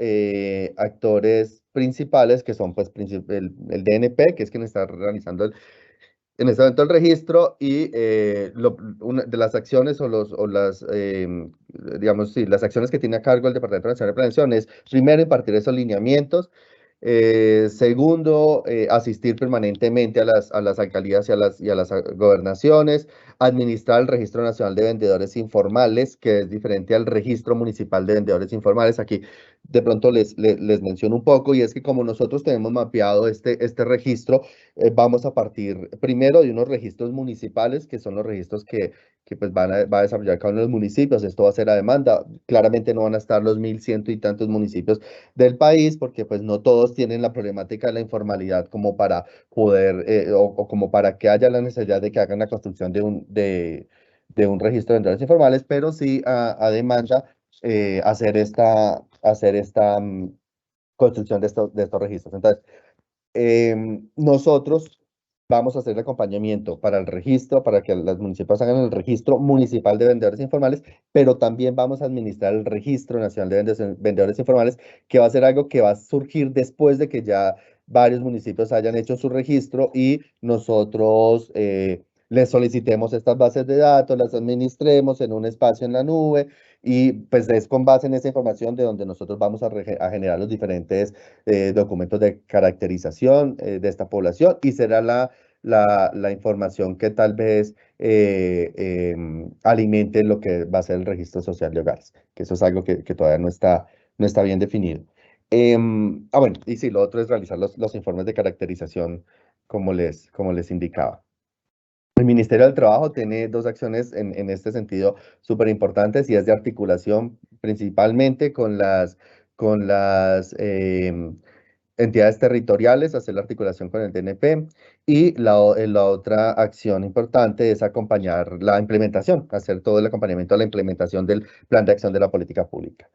actores principales que son pues el DNP, que es quien está realizando en este momento el registro, y una de las acciones digamos, sí, las acciones que tiene a cargo el Departamento Nacional de Prevención es, primero, impartir esos lineamientos. Segundo, asistir permanentemente a las alcaldías y a las gobernaciones, administrar el Registro Nacional de Vendedores Informales, que es diferente al Registro Municipal de Vendedores Informales. Aquí de pronto les menciono un poco, y es que como nosotros tenemos mapeado este registro, vamos a partir primero de unos registros municipales, que son los registros que pues va a desarrollar cada uno de los municipios. Esto va a ser a demanda. Claramente no van a estar los 1.100 y tantos municipios del país, porque pues no todos tienen la problemática de la informalidad como para poder, o como para que haya la necesidad de que hagan la construcción de un registro de vendedores informales, pero sí a demanda hacer esta construcción de estos registros. Entonces, nosotros vamos a hacer el acompañamiento para el registro, para que las municipios hagan el registro municipal de vendedores informales, pero también vamos a administrar el Registro Nacional de Vendedores Informales, que va a ser algo que va a surgir después de que ya varios municipios hayan hecho su registro y nosotros les solicitemos estas bases de datos, las administremos en un espacio en la nube, y pues es con base en esa información de donde nosotros vamos a generar los diferentes documentos de caracterización de esta población, y será la información que tal vez alimente lo que va a ser el registro social de hogares, que eso es algo que todavía no está bien definido. Bueno, y sí, lo otro es realizar los informes de caracterización, como les indicaba. El Ministerio del Trabajo tiene 2 acciones en este sentido súper importantes, y es de articulación principalmente con las entidades territoriales, hacer la articulación con el DNP, y la otra acción importante es acompañar la implementación, hacer todo el acompañamiento a la implementación del Plan de Acción de la Política Pública.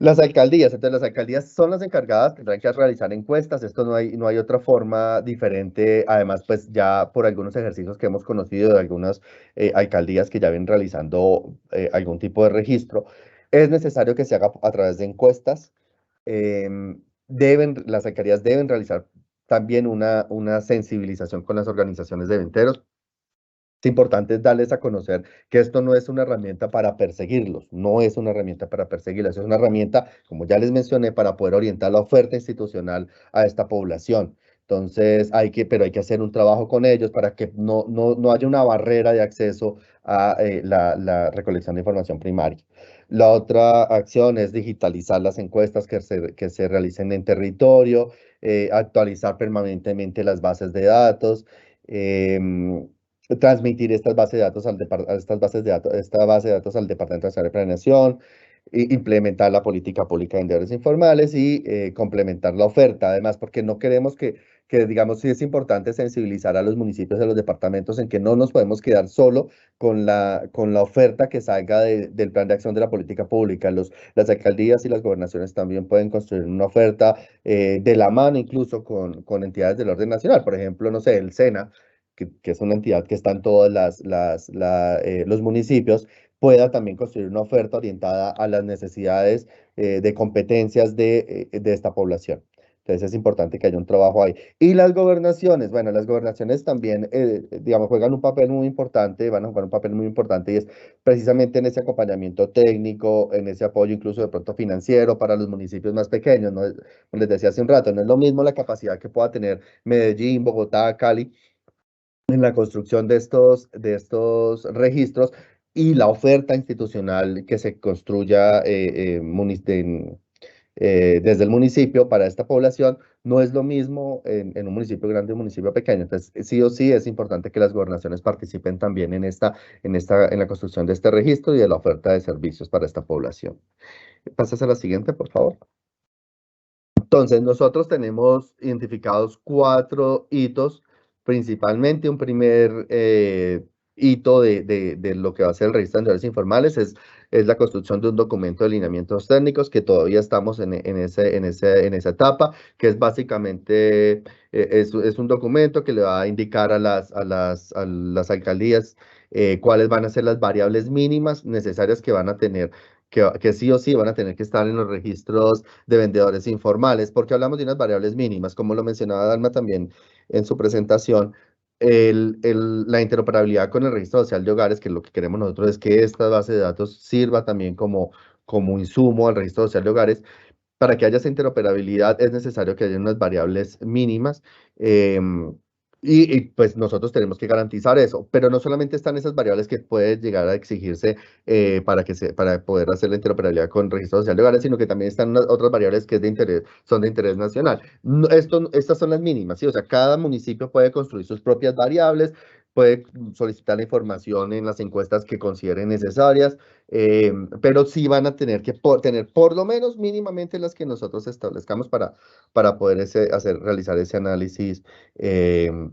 Entonces las alcaldías son las encargadas, tendrán que realizar encuestas. Esto no hay otra forma diferente. Además, pues ya por algunos ejercicios que hemos conocido de algunas alcaldías que ya vienen realizando algún tipo de registro, es necesario que se haga a través de encuestas. Las alcaldías deben realizar también una sensibilización con las organizaciones de venteros. Es importante darles a conocer que esto no es una herramienta para perseguirlos, no es una herramienta para perseguirlos, es una herramienta, como ya les mencioné, para poder orientar la oferta institucional a esta población. Entonces, pero hay que hacer un trabajo con ellos para que no haya una barrera de acceso a la recolección de información primaria. La otra acción es digitalizar las encuestas que se realicen en territorio, actualizar permanentemente las bases de datos, transmitir esta base de datos al Departamento Nacional de Planeación, implementar la política pública de vendedores informales y complementar la oferta. Además, porque no queremos digamos, sí es importante sensibilizar a los municipios y a los departamentos en que no nos podemos quedar solo con la oferta que salga del Plan de Acción de la Política Pública. Las alcaldías y las gobernaciones también pueden construir una oferta de la mano, incluso con entidades del orden nacional. Por ejemplo, no sé, el SENA, que es una entidad que está en todos los municipios, pueda también construir una oferta orientada a las necesidades de competencias de esta población. Entonces es importante que haya un trabajo ahí. Y las gobernaciones, bueno, las gobernaciones también, digamos, van a jugar un papel muy importante, y es precisamente en ese acompañamiento técnico, en ese apoyo incluso de pronto financiero para los municipios más pequeños, ¿no? Como les decía hace un rato, no es lo mismo la capacidad que pueda tener Medellín, Bogotá, Cali, en la construcción de estos registros, y la oferta institucional que se construya desde el municipio para esta población, no es lo mismo en un municipio grande y un municipio pequeño. Entonces, sí o sí es importante que las gobernaciones participen también en la construcción de este registro y de la oferta de servicios para esta población. Pasas a la siguiente, por favor. Entonces, nosotros tenemos identificados 4 hitos, principalmente un primer hito de lo que va a ser el registro de vendedores informales es la construcción de un documento de lineamientos técnicos, que todavía estamos en esa etapa, que es básicamente, es un documento que le va a indicar a las alcaldías cuáles van a ser las variables mínimas necesarias que van a tener, que sí o sí van a tener que estar en los registros de vendedores informales, porque hablamos de unas variables mínimas, como lo mencionaba Dalma también en su presentación, la interoperabilidad con el registro social de hogares, que lo que queremos nosotros es que esta base de datos sirva también como insumo al registro social de hogares. Para que haya esa interoperabilidad es necesario que haya unas variables mínimas. Pues nosotros tenemos que garantizar eso, pero no solamente están esas variables que pueden llegar a exigirse para poder hacer la interoperabilidad con registro social de hogares, sino que también están otras variables que son de interés nacional. Estas son las mínimas, ¿sí? O sea, cada municipio puede construir sus propias variables, puede solicitar la información en las encuestas que consideren necesarias, pero sí van a tener que tener por lo menos mínimamente las que nosotros establezcamos para poder realizar ese análisis ¿de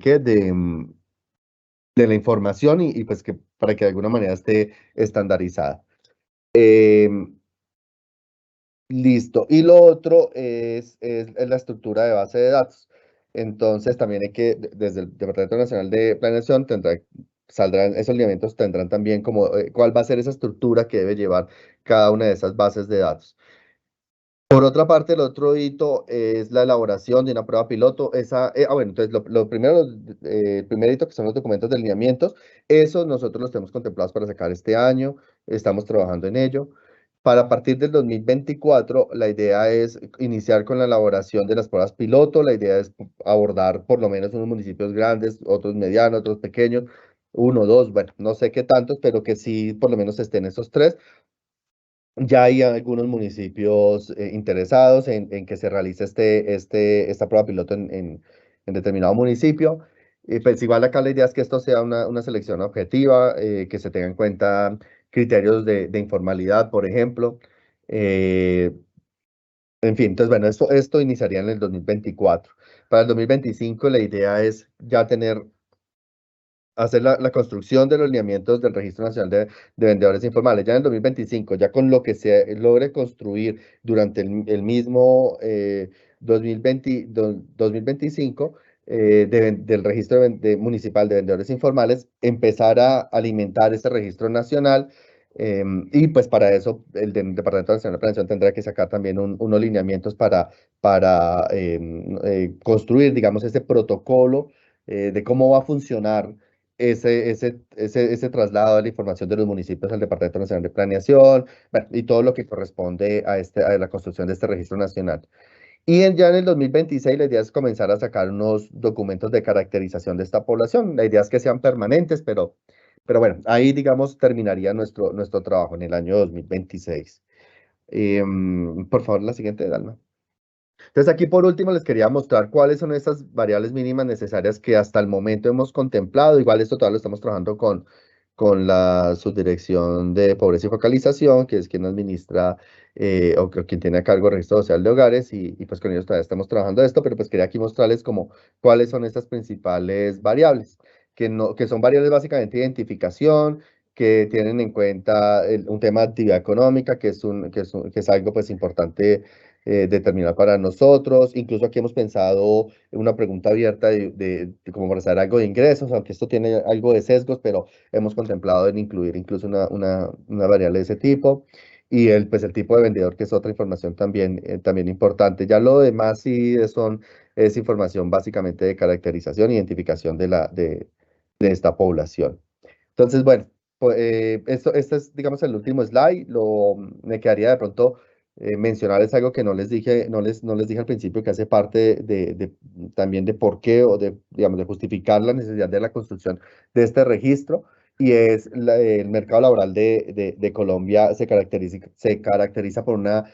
qué? De la información y pues que para que de alguna manera esté estandarizada. Listo. Y lo otro es la estructura de base de datos. Entonces también hay que, desde el Departamento Nacional de Planeación, saldrán esos lineamientos, tendrán también como cuál va a ser esa estructura que debe llevar cada una de esas bases de datos. Por otra parte, el otro hito es la elaboración de una prueba piloto. Bueno, entonces lo primero, el primer hito que son los documentos de lineamientos, esos nosotros los tenemos contemplados para sacar este año, estamos trabajando en ello. Para partir del 2024, la idea es iniciar con la elaboración de las pruebas piloto, la idea es abordar por lo menos unos municipios grandes, otros medianos, otros pequeños, uno, dos, bueno, no sé qué tantos, pero que sí por lo menos estén esos 3. Ya hay algunos municipios interesados en que se realice esta prueba piloto en determinado municipio. Pues igual acá la idea es que esto sea una selección objetiva, que se tengan en cuenta criterios de informalidad, por ejemplo. En fin, entonces bueno, esto iniciaría en el 2024. Para el 2025 la idea es ya hacer la construcción de los lineamientos del Registro Nacional de Vendedores Informales. Ya en el 2025, ya con lo que se logre construir durante el mismo 2025 del Registro Municipal de Vendedores Informales, empezar a alimentar este registro nacional. Y pues para eso el Departamento Nacional de Planeación tendrá que sacar también unos lineamientos para construir, digamos, ese protocolo de cómo va a funcionar ese traslado de la información de los municipios al Departamento Nacional de Planeación, bueno, y todo lo que corresponde a la construcción de este registro nacional. Y ya en el 2026 la idea es comenzar a sacar unos documentos de caracterización de esta población. La idea es que sean permanentes, pero bueno, ahí digamos terminaría nuestro trabajo en el año 2026. Por favor, la siguiente, Dalma. Entonces aquí por último les quería mostrar cuáles son esas variables mínimas necesarias que hasta el momento hemos contemplado. Igual esto todavía lo estamos trabajando con la Subdirección de Pobreza y Focalización, que es quien administra o quien tiene a cargo el registro social de hogares y pues con ellos todavía estamos trabajando esto, pero pues quería aquí mostrarles como cuáles son estas principales variables, que son variables básicamente de identificación, que tienen en cuenta un tema de actividad económica, que es algo pues importante determinar para nosotros. Incluso aquí hemos pensado en una pregunta abierta de cómo para saber algo de ingresos, aunque esto tiene algo de sesgos, pero hemos contemplado en incluir incluso una variable de ese tipo. Y pues el tipo de vendedor, que es otra información también importante. Ya lo demás sí es información básicamente de caracterización e identificación de esta población. Entonces, bueno, este es, digamos, el último slide. Me quedaría de pronto mencionarles algo que no les dije al principio, que hace parte también de por qué o digamos, de justificar la necesidad de la construcción de este registro. y es el mercado laboral de Colombia se caracteriza por una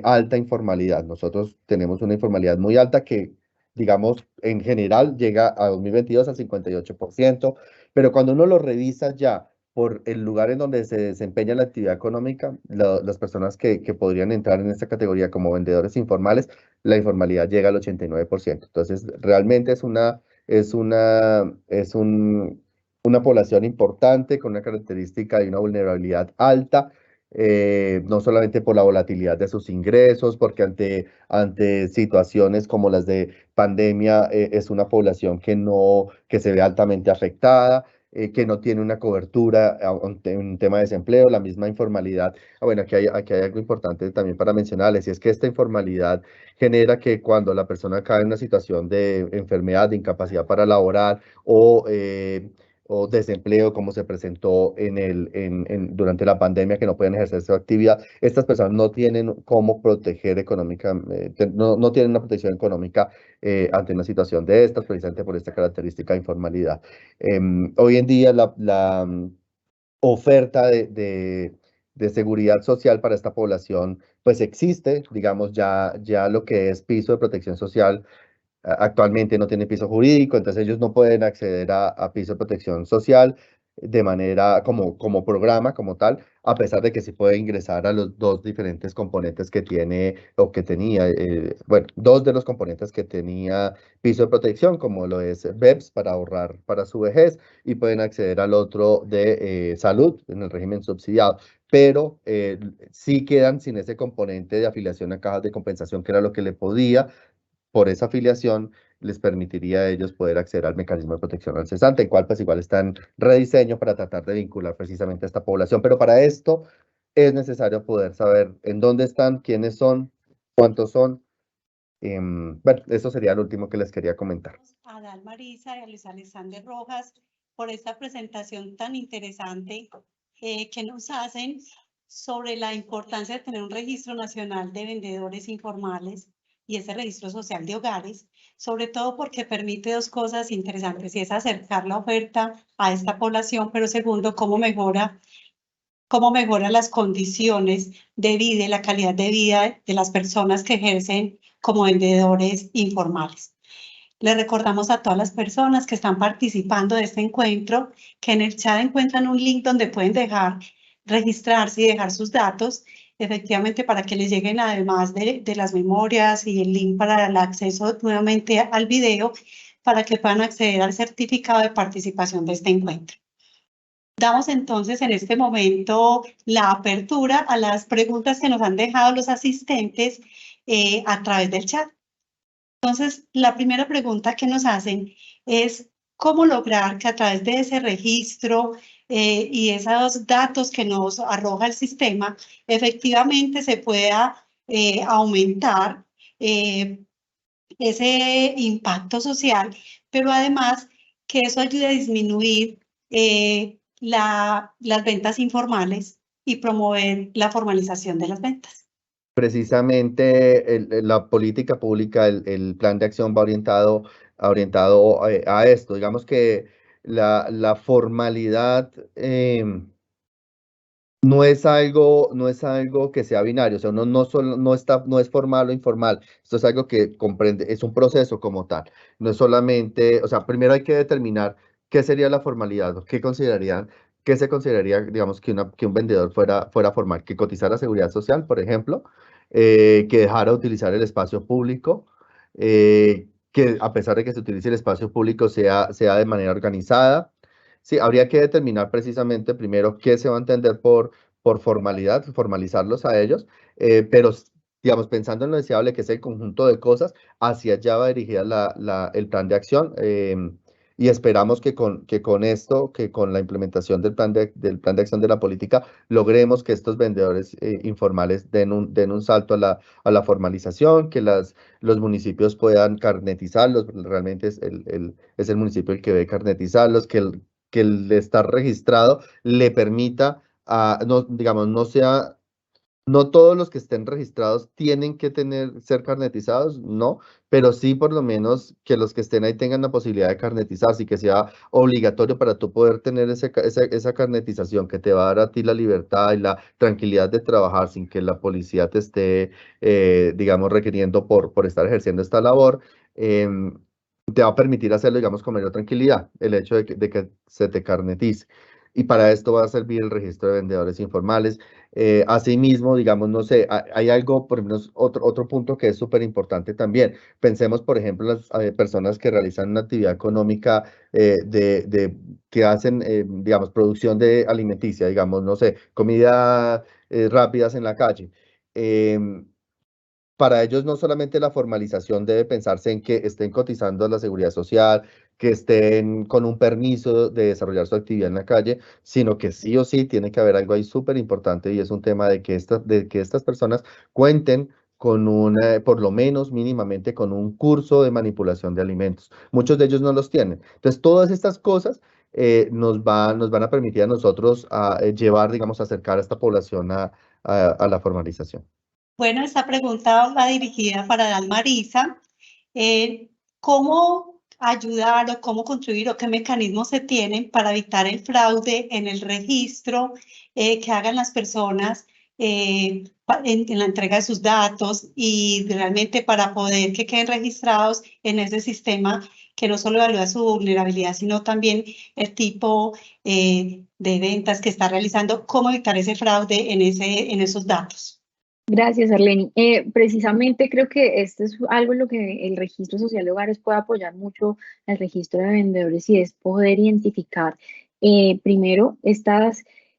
alta informalidad. Nosotros tenemos una informalidad muy alta que, digamos, en general llega a 2022 al 58%, pero cuando uno lo revisa ya por el lugar en donde se desempeña la actividad económica, las personas que podrían entrar en esta categoría como vendedores informales, la informalidad llega al 89%. Entonces, realmente es una población importante con una característica de una vulnerabilidad alta, no solamente por la volatilidad de sus ingresos, porque ante situaciones como las de pandemia, es una población que se ve altamente afectada, que no tiene una cobertura ante un tema de desempleo, la misma informalidad. Bueno, aquí hay algo importante también para mencionarles, y es que esta informalidad genera que cuando la persona cae en una situación de enfermedad, de incapacidad para laborar o desempleo, como se presentó durante la pandemia, que no pueden ejercer su actividad, estas personas no tienen cómo proteger económicamente, no tienen una protección económica ante una situación de estas, precisamente por esta característica de informalidad. Hoy en día la oferta de seguridad social para esta población, pues existe, digamos, ya lo que es piso de protección social actualmente no tiene piso jurídico, entonces ellos no pueden acceder a piso de protección social de manera como programa, como tal, a pesar de que sí puede ingresar a los dos diferentes componentes que tiene o que tenía, bueno, dos de los componentes que tenía piso de protección, como lo es BEPS para ahorrar para su vejez, y pueden acceder al otro de salud en el régimen subsidiado, pero sí quedan sin ese componente de afiliación a cajas de compensación, que era lo que le podía por esa afiliación les permitiría a ellos poder acceder al mecanismo de protección al cesante, el cual pues igual está en rediseño para tratar de vincular precisamente a esta población. Pero para esto es necesario poder saber en dónde están, quiénes son, cuántos son. Bueno, eso sería lo último que les quería comentar. A Dal Marisa y a Luis Alexander Rojas por esta presentación tan interesante que nos hacen sobre la importancia de tener un registro nacional de vendedores informales y ese registro social de hogares, sobre todo porque permite dos cosas interesantes, y es acercar la oferta a esta población, pero segundo, cómo mejora las condiciones de vida y la calidad de vida de las personas que ejercen como vendedores informales. Le recordamos a todas las personas que están participando de este encuentro que en el chat encuentran un link donde pueden registrarse y dejar sus datos, efectivamente para que les lleguen además de las memorias y el link para el acceso nuevamente al video, para que puedan acceder al certificado de participación de este encuentro. Damos entonces en este momento la apertura a las preguntas que nos han dejado los asistentes a través del chat. Entonces, la primera pregunta que nos hacen es cómo lograr que a través de ese registro y esos datos que nos arroja el sistema, efectivamente se pueda aumentar ese impacto social, pero además que eso ayude a disminuir las ventas informales y promover la formalización de las ventas. Precisamente la política pública, el plan de acción va orientado a esto. Digamos que la formalidad no es algo que sea binario, o sea, uno no es formal o informal, esto es algo que comprende, es un proceso como tal, no es solamente, o sea, primero hay que determinar qué sería la formalidad, o qué se consideraría, digamos, que un vendedor fuera formal, que cotizara seguridad social, por ejemplo, que dejara de utilizar el espacio público, que a pesar de que se utilice el espacio público sea de manera organizada. Sí, habría que determinar precisamente primero qué se va a entender por formalidad, formalizarlos a ellos, pero digamos, pensando en lo deseable que es el conjunto de cosas, hacia allá va dirigida el plan de acción, y esperamos que con esto, que con la implementación del plan de acción de la política, logremos que estos vendedores informales den un salto a la formalización, que los municipios puedan carnetizarlos, realmente es el municipio el que debe carnetizarlos, que el estar registrado le permita, no, digamos, no sea No todos los que estén registrados tienen que ser carnetizados, no, pero sí por lo menos que los que estén ahí tengan la posibilidad de carnetizarse y que sea obligatorio para tú poder tener esa carnetización que te va a dar a ti la libertad y la tranquilidad de trabajar sin que la policía te esté, digamos, requiriendo por estar ejerciendo esta labor. Te va a permitir hacerlo, digamos, con mayor tranquilidad, el hecho de que se te carnetice. Y para esto va a servir el registro de vendedores informales. Asimismo, digamos, no sé, hay algo, por ejemplo, otro punto que es súper importante también. Pensemos, por ejemplo, las personas que realizan una actividad económica que hacen, digamos, producción de alimenticia, digamos, no sé, comida rápidas en la calle. Em, para ellos no solamente la formalización debe pensarse en que estén cotizando a la seguridad social, que estén con un permiso de desarrollar su actividad en la calle, sino que sí o sí tiene que haber algo ahí súper importante y es un tema de que estas personas cuenten con por lo menos mínimamente con un curso de manipulación de alimentos. Muchos de ellos no los tienen. Entonces, todas estas cosas nos van a permitir a nosotros llevar, digamos, acercar a esta población a la formalización. Bueno, esta pregunta va dirigida para Dalmarisa. ¿Cómo ayudar o cómo contribuir o qué mecanismos se tienen para evitar el fraude en el registro que hagan las personas en la entrega de sus datos y realmente para poder que queden registrados en ese sistema que no solo evalúa su vulnerabilidad, sino también el tipo de ventas que está realizando? ¿Cómo evitar ese fraude en esos datos? Gracias, Arleni. Precisamente creo que esto es algo en lo que el registro social de hogares puede apoyar mucho al registro de vendedores y es poder identificar primero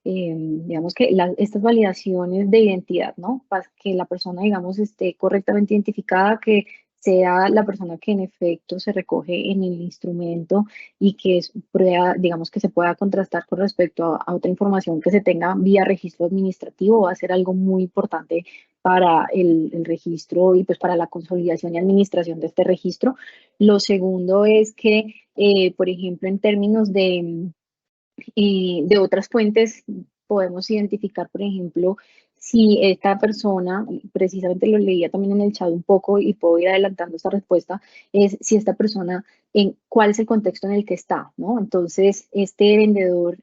digamos que estas validaciones de identidad, ¿no? Para que la persona, digamos, esté correctamente identificada, que sea la persona que en efecto se recoge en el instrumento y que es prueba, digamos, que se pueda contrastar con respecto a otra información que se tenga vía registro administrativo, va a ser algo muy importante para el registro y pues para la consolidación y administración de este registro. Lo segundo es que, por ejemplo, en términos de otras fuentes, podemos identificar, por ejemplo, si esta persona, precisamente lo leía también en el chat un poco y puedo ir adelantando esta respuesta, es si esta persona, en cuál es el contexto en el que está, ¿no? Entonces, este vendedor,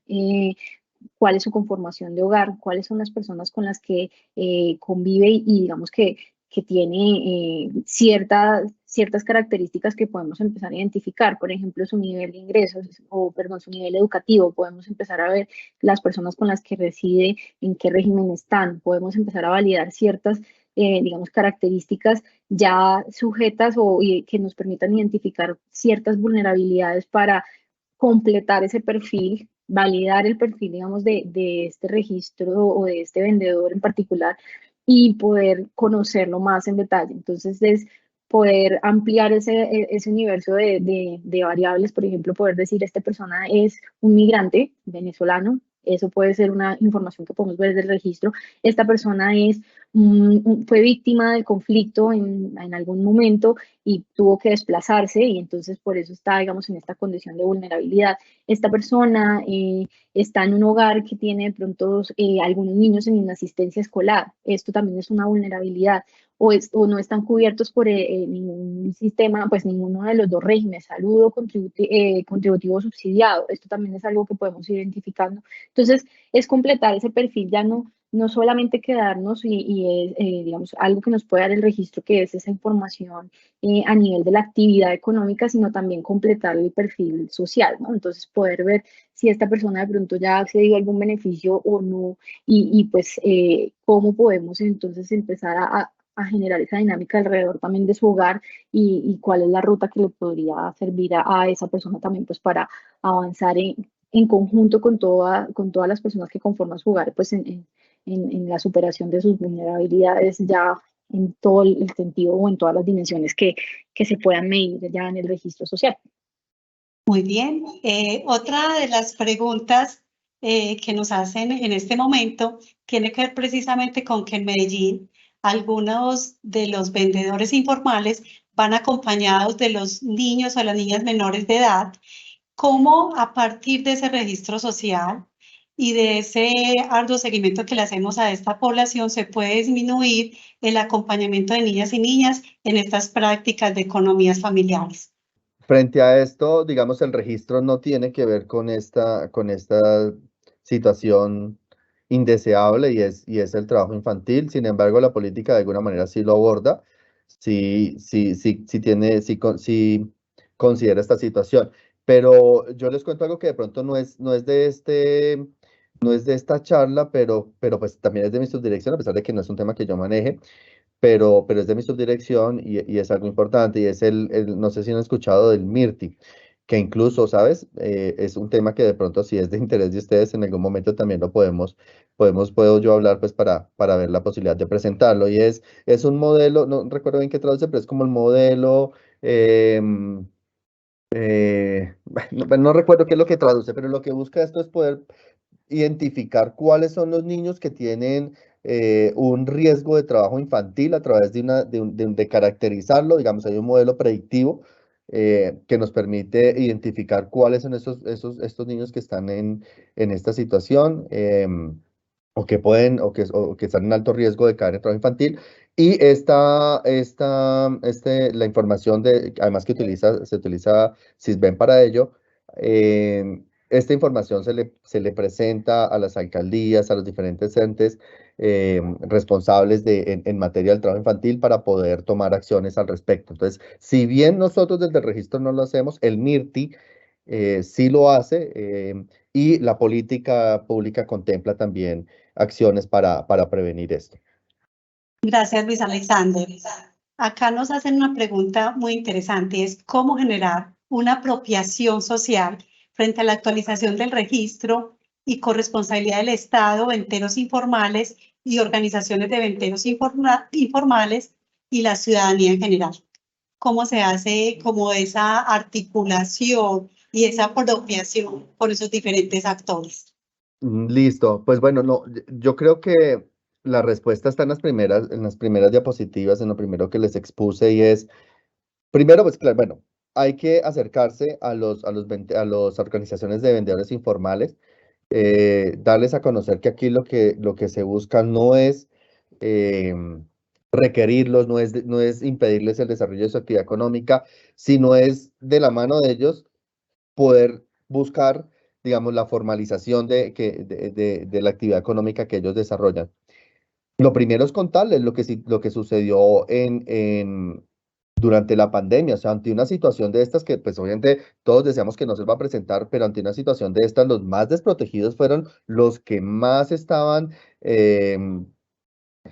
cuál es su conformación de hogar, cuáles son las personas con las que convive y digamos que tiene ciertas características que podemos empezar a identificar, por ejemplo, su nivel de ingresos o, perdón, su nivel educativo, podemos empezar a ver las personas con las que reside, en qué régimen están, podemos empezar a validar ciertas, digamos, características ya sujetas y que nos permitan identificar ciertas vulnerabilidades para completar ese perfil, validar el perfil, digamos, de este registro o de este vendedor en particular y poder conocerlo más en detalle. Entonces, es poder ampliar ese universo de variables, por ejemplo, poder decir, esta persona es un migrante venezolano, eso puede ser una información que podemos ver del registro, esta persona fue víctima del conflicto en algún momento y tuvo que desplazarse y entonces por eso está, digamos, en esta condición de vulnerabilidad. Esta persona está en un hogar que tiene de pronto algunos niños en inasistencia escolar. Esto también es una vulnerabilidad. O no están cubiertos por ningún sistema, pues ninguno de los dos regímenes, salud o contributivo subsidiado. Esto también es algo que podemos ir identificando. Entonces, es completar ese perfil, ya no solamente quedarnos y es, digamos, algo que nos puede dar el registro, que es esa información a nivel de la actividad económica, sino también completar el perfil social, ¿no? Entonces, poder ver si esta persona de pronto ya ha accedido a algún beneficio o no, y pues cómo podemos entonces empezar a generar esa dinámica alrededor también de su hogar y cuál es la ruta que le podría servir a esa persona también pues para avanzar en conjunto con todas las personas que conforman su hogar, pues en la superación de sus vulnerabilidades ya en todo el sentido o en todas las dimensiones que se puedan medir ya en el registro social. Muy bien. Otra de las preguntas que nos hacen en este momento tiene que ver precisamente con que en Medellín algunos de los vendedores informales van acompañados de los niños o las niñas menores de edad. ¿Cómo a partir de ese registro social y de ese arduo seguimiento que le hacemos a esta población se puede disminuir el acompañamiento de niñas y niñas en estas prácticas de economías familiares. Frente a esto, digamos, el registro no tiene que ver con esta situación indeseable y es el trabajo infantil. Sin embargo, la política de alguna manera sí lo aborda, sí considera esta situación. Pero yo les cuento algo que de pronto no es de esta charla, pero pues también es de mi subdirección, a pesar de que no es un tema que yo maneje, pero es de mi subdirección y es algo importante, y es no sé si han escuchado del MIRTI, que incluso, ¿sabes? Es un tema que de pronto si es de interés de ustedes, en algún momento también lo puedo yo hablar pues para ver la posibilidad de presentarlo, y es un modelo, no recuerdo bien qué traduce, pero es como el modelo, no recuerdo qué es lo que traduce, pero lo que busca esto es poder identificar cuáles son los niños que tienen un riesgo de trabajo infantil a través de caracterizarlo. Digamos, hay un modelo predictivo que nos permite identificar cuáles son estos niños que están en esta situación, o que están en alto riesgo de caer en trabajo infantil. Y la información además que se utiliza SISBEN para ello. Esta información se le presenta a las alcaldías, a los diferentes entes responsables en materia del trabajo infantil, para poder tomar acciones al respecto. Entonces, si bien nosotros desde el registro no lo hacemos, el MIRTI sí lo hace, y la política pública contempla también acciones para prevenir esto. Gracias, Luis Alexander. Acá nos hacen una pregunta muy interesante, es cómo generar una apropiación social frente a la actualización del registro y corresponsabilidad del Estado, venteros informales y organizaciones de venteros informales y la ciudadanía en general. ¿Cómo se hace como esa articulación y esa apropiación por esos diferentes actores? Listo, pues bueno, no, yo creo que la respuesta está en las primeras diapositivas, en lo primero que les expuse, y es, primero, pues claro, bueno, hay que acercarse a las organizaciones de vendedores informales, darles a conocer que aquí lo que se busca no es requerirlos, no es impedirles el desarrollo de su actividad económica, sino es de la mano de ellos poder buscar, digamos, la formalización de la actividad económica que ellos desarrollan. Lo primero es contarles lo que sucedió durante la pandemia. O sea, ante una situación de estas que, pues obviamente todos deseamos que no se va a presentar, pero ante una situación de estas, los más desprotegidos fueron los que más estaban,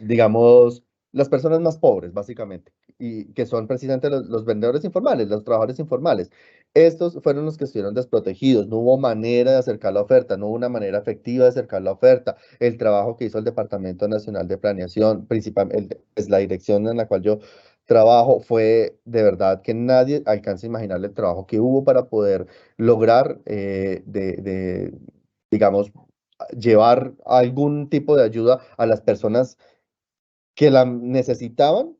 digamos, las personas más pobres, básicamente, y que son precisamente los vendedores informales, los trabajadores informales. Estos fueron los que estuvieron desprotegidos. No hubo manera de acercar la oferta, no hubo una manera efectiva de acercar la oferta. El trabajo que hizo el Departamento Nacional de Planeación, principalmente, es la dirección en la cual yo trabajo, fue de verdad que nadie alcanza a imaginar el trabajo que hubo para poder lograr, digamos, llevar algún tipo de ayuda a las personas que la necesitaban.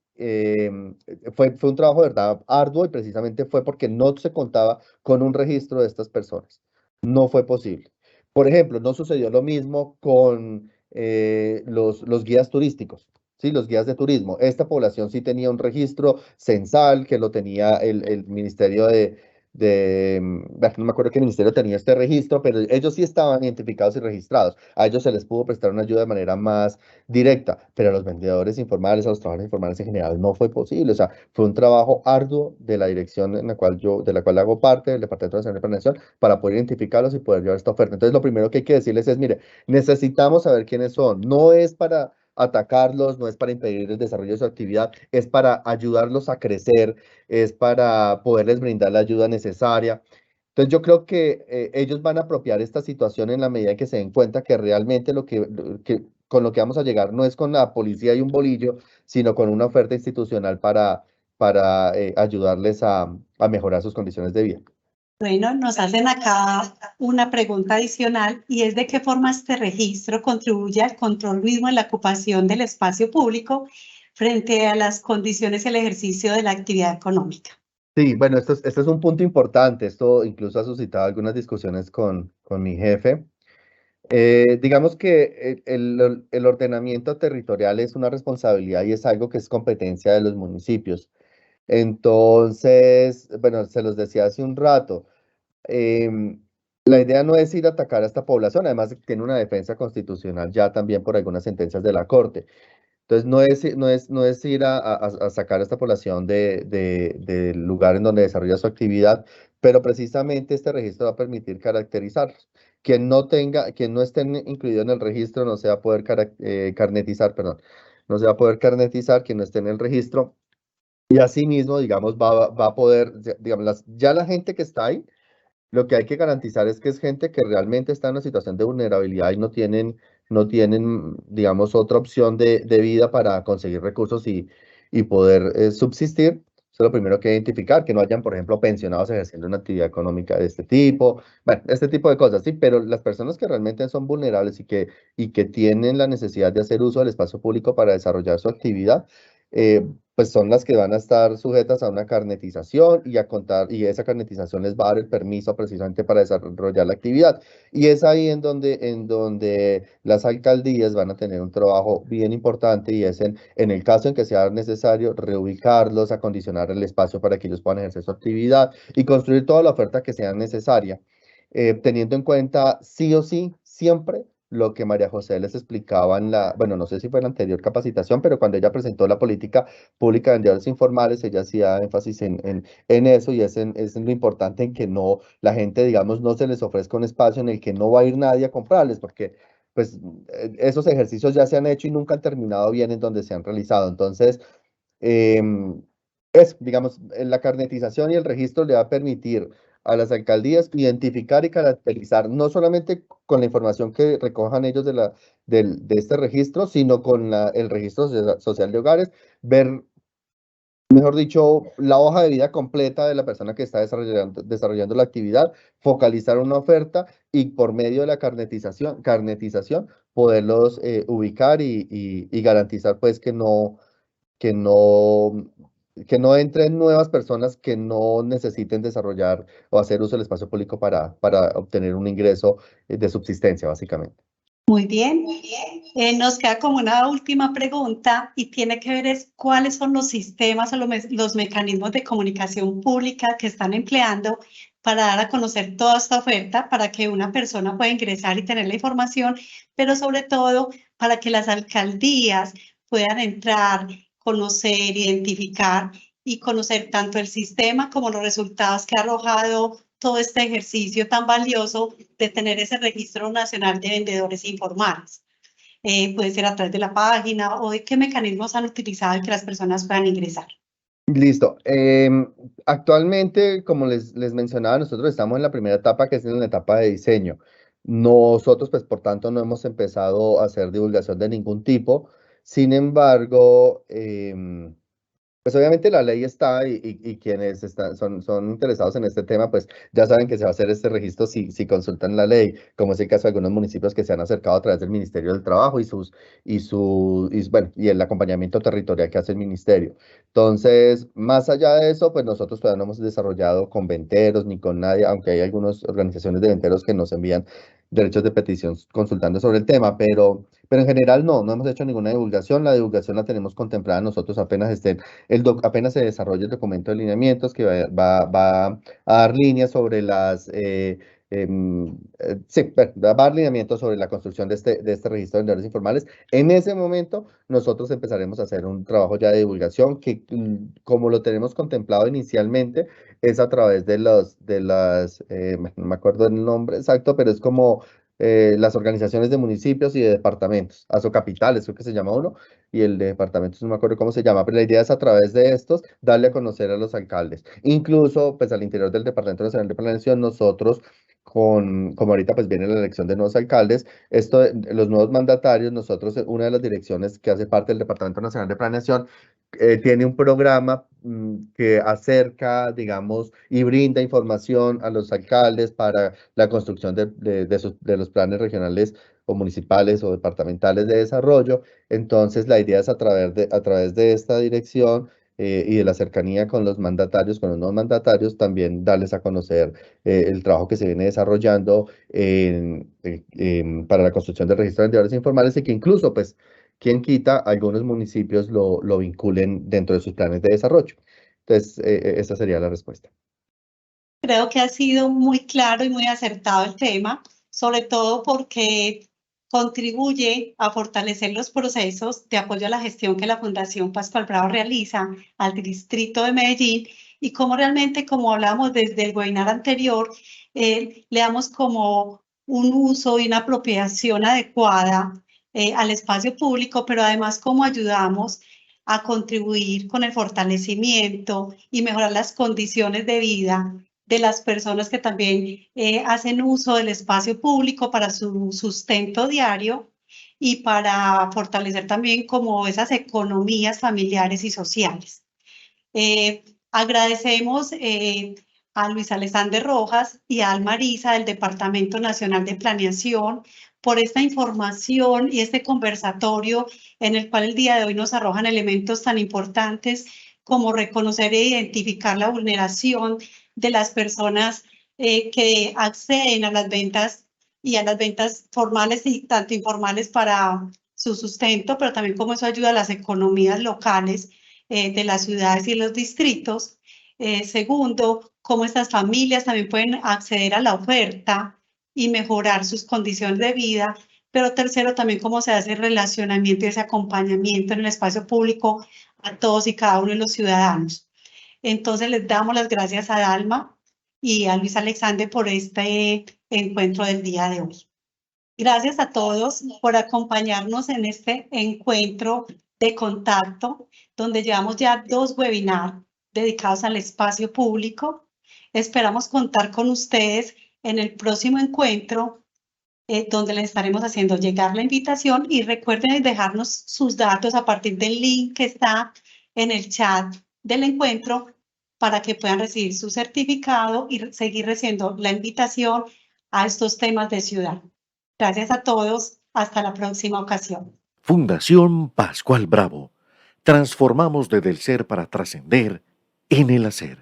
Fue un trabajo de verdad arduo, y precisamente fue porque no se contaba con un registro de estas personas. No fue posible. Por ejemplo, no sucedió lo mismo con los guías turísticos, ¿sí? Los guías de turismo. Esta población sí tenía un registro censal que lo tenía el Ministerio no me acuerdo qué ministerio tenía este registro, pero ellos sí estaban identificados y registrados. A ellos se les pudo prestar una ayuda de manera más directa, pero a los vendedores informales, a los trabajadores informales en general, no fue posible. O sea, fue un trabajo arduo de la dirección de la cual hago parte, del Departamento Nacional de Planeación, para poder identificarlos y poder llevar esta oferta. Entonces, lo primero que hay que decirles es, mire, necesitamos saber quiénes son. No es para atacarlos, no es para impedir el desarrollo de su actividad, es para ayudarlos a crecer, es para poderles brindar la ayuda necesaria. Entonces yo creo que ellos van a apropiar esta situación en la medida que se den cuenta que realmente con lo que vamos a llegar no es con la policía y un bolillo, sino con una oferta institucional para ayudarles a mejorar sus condiciones de vida. Bueno, nos hacen acá una pregunta adicional, y es de qué forma este registro contribuye al control mismo en la ocupación del espacio público frente a las condiciones y el ejercicio de la actividad económica. Sí, bueno, esto es un punto importante. Esto incluso ha suscitado algunas discusiones con mi jefe. Digamos que el ordenamiento territorial es una responsabilidad y es algo que es competencia de los municipios. Entonces, bueno, se los decía hace un rato, em, la idea no es ir a atacar a esta población, además de que tiene una defensa constitucional ya también por algunas sentencias de la Corte. Entonces, no es ir a sacar a esta población del lugar en donde desarrolla su actividad, pero precisamente este registro va a permitir caracterizarlos. Quien no esté incluido en el registro no se va a poder carnetizar, perdón, no se va a poder carnetizar quien no esté en el registro. Y asimismo, digamos, va a poder, digamos, ya la gente que está ahí, lo que hay que garantizar es que es gente que realmente está en una situación de vulnerabilidad y no tienen, digamos, otra opción de vida para conseguir recursos y poder subsistir. Eso es lo primero que identificar, que no hayan, por ejemplo, pensionados ejerciendo una actividad económica de este tipo. Bueno, este tipo de cosas, sí, pero las personas que realmente son vulnerables y que tienen la necesidad de hacer uso del espacio público para desarrollar su actividad, pues son las que van a estar sujetas a una carnetización y a contar, y esa carnetización les va a dar el permiso precisamente para desarrollar la actividad. Y es ahí en donde las alcaldías van a tener un trabajo bien importante y es en el caso en que sea necesario reubicarlos, acondicionar el espacio para que ellos puedan ejercer su actividad y construir toda la oferta que sea necesaria, teniendo en cuenta sí o sí, siempre lo que María José les explicaba en bueno, no sé si fue en la anterior capacitación, pero cuando ella presentó la política pública de vendedores informales, ella hacía énfasis en eso y es en lo importante en que no, la gente, digamos, no se les ofrezca un espacio en el que no va a ir nadie a comprarles, porque pues esos ejercicios ya se han hecho y nunca han terminado bien en donde se han realizado. Entonces, digamos, la carnetización y el registro le va a permitir a las alcaldías identificar y caracterizar, no solamente con la información que recojan ellos de este registro, sino con el registro social de hogares, ver, mejor dicho, la hoja de vida completa de la persona que está desarrollando la actividad, focalizar una oferta y por medio de la carnetización poderlos ubicar y garantizar pues que no, que no entren nuevas personas que no necesiten desarrollar o hacer uso del espacio público para obtener un ingreso de subsistencia, básicamente. Muy bien. Nos queda como una última pregunta y tiene que ver es cuáles son los sistemas o los mecanismos de comunicación pública que están empleando para dar a conocer toda esta oferta, para que una persona pueda ingresar y tener la información, pero sobre todo para que las alcaldías puedan entrar, conocer, identificar y conocer tanto el sistema como los resultados que ha arrojado todo este ejercicio tan valioso de tener ese registro nacional de vendedores informales. Puede ser a través de la página o de qué mecanismos han utilizado y que las personas puedan ingresar. Listo. Actualmente, como les mencionaba, nosotros estamos en la primera etapa, que es en la etapa de diseño. Nosotros, pues, por tanto, no hemos empezado a hacer divulgación de ningún tipo. Sin embargo, pues obviamente la ley está y quienes son interesados en este tema, pues ya saben que se va a hacer este registro si consultan la ley, como es el caso de algunos municipios que se han acercado a través del Ministerio del Trabajo bueno, y el acompañamiento territorial que hace el ministerio. Entonces, más allá de eso, pues nosotros todavía no hemos desarrollado con venteros ni con nadie, aunque hay algunas organizaciones de venteros que nos envían derechos de petición consultando sobre el tema, pero en general no hemos hecho ninguna divulgación. La divulgación la tenemos contemplada nosotros apenas apenas se desarrolla el documento de lineamientos que va a dar líneas sobre sí, va a dar lineamientos sobre la construcción de este registro de vendedores informales. En ese momento, nosotros empezaremos a hacer un trabajo ya de divulgación que, como lo tenemos contemplado inicialmente, es a través no me acuerdo el nombre exacto, pero es como las organizaciones de municipios y de departamentos, asocapitales, creo que se llama uno, y el de departamentos no me acuerdo cómo se llama, pero la idea es a través de estos darle a conocer a los alcaldes. Incluso, pues al interior del Departamento Nacional de Planeación, nosotros, como ahorita pues viene la elección de nuevos alcaldes, los nuevos mandatarios, nosotros, una de las direcciones que hace parte del Departamento Nacional de Planeación, tiene un programa que acerca, digamos, y brinda información a los alcaldes para la construcción de los planes regionales o municipales o departamentales de desarrollo. Entonces, la idea es a través de esta dirección y de la cercanía con los mandatarios, con los no mandatarios, también darles a conocer el trabajo que se viene desarrollando para la construcción del registro de vendedores informales y que incluso, pues, quien quita, algunos municipios lo vinculen dentro de sus planes de desarrollo. Entonces, esa sería la respuesta. Creo que ha sido muy claro y muy acertado el tema, sobre todo porque contribuye a fortalecer los procesos de apoyo a la gestión que la Fundación Pascual Bravo realiza al Distrito de Medellín y cómo realmente, como hablamos desde el webinar anterior, le damos como un uso y una apropiación adecuada al espacio público, pero además cómo ayudamos a contribuir con el fortalecimiento y mejorar las condiciones de vida de las personas que también hacen uso del espacio público para su sustento diario y para fortalecer también como esas economías familiares y sociales. Agradecemos a Luis Alexander Rojas y a Almarisa del Departamento Nacional de Planeación por esta información y este conversatorio en el cual el día de hoy nos arrojan elementos tan importantes como reconocer e identificar la vulneración de las personas que acceden a las ventas y a las ventas formales y tanto informales para su sustento, pero también cómo eso ayuda a las economías locales de las ciudades y los distritos. Segundo, cómo estas familias también pueden acceder a la oferta y mejorar sus condiciones de vida. Pero tercero, también cómo se hace el relacionamiento y ese acompañamiento en el espacio público a todos y cada uno de los ciudadanos. Entonces les damos las gracias a Dalma y a Luis Alexander por este encuentro del día de hoy. Gracias a todos por acompañarnos en este encuentro de contacto, donde llevamos ya 2 webinars dedicados al espacio público. Esperamos contar con ustedes en el próximo encuentro, donde les estaremos haciendo llegar la invitación y recuerden dejarnos sus datos a partir del link que está en el chat del encuentro para que puedan recibir su certificado y seguir recibiendo la invitación a estos temas de ciudad. Gracias a todos. Hasta la próxima ocasión. Fundación Pascual Bravo. Transformamos desde el ser para trascender en el hacer.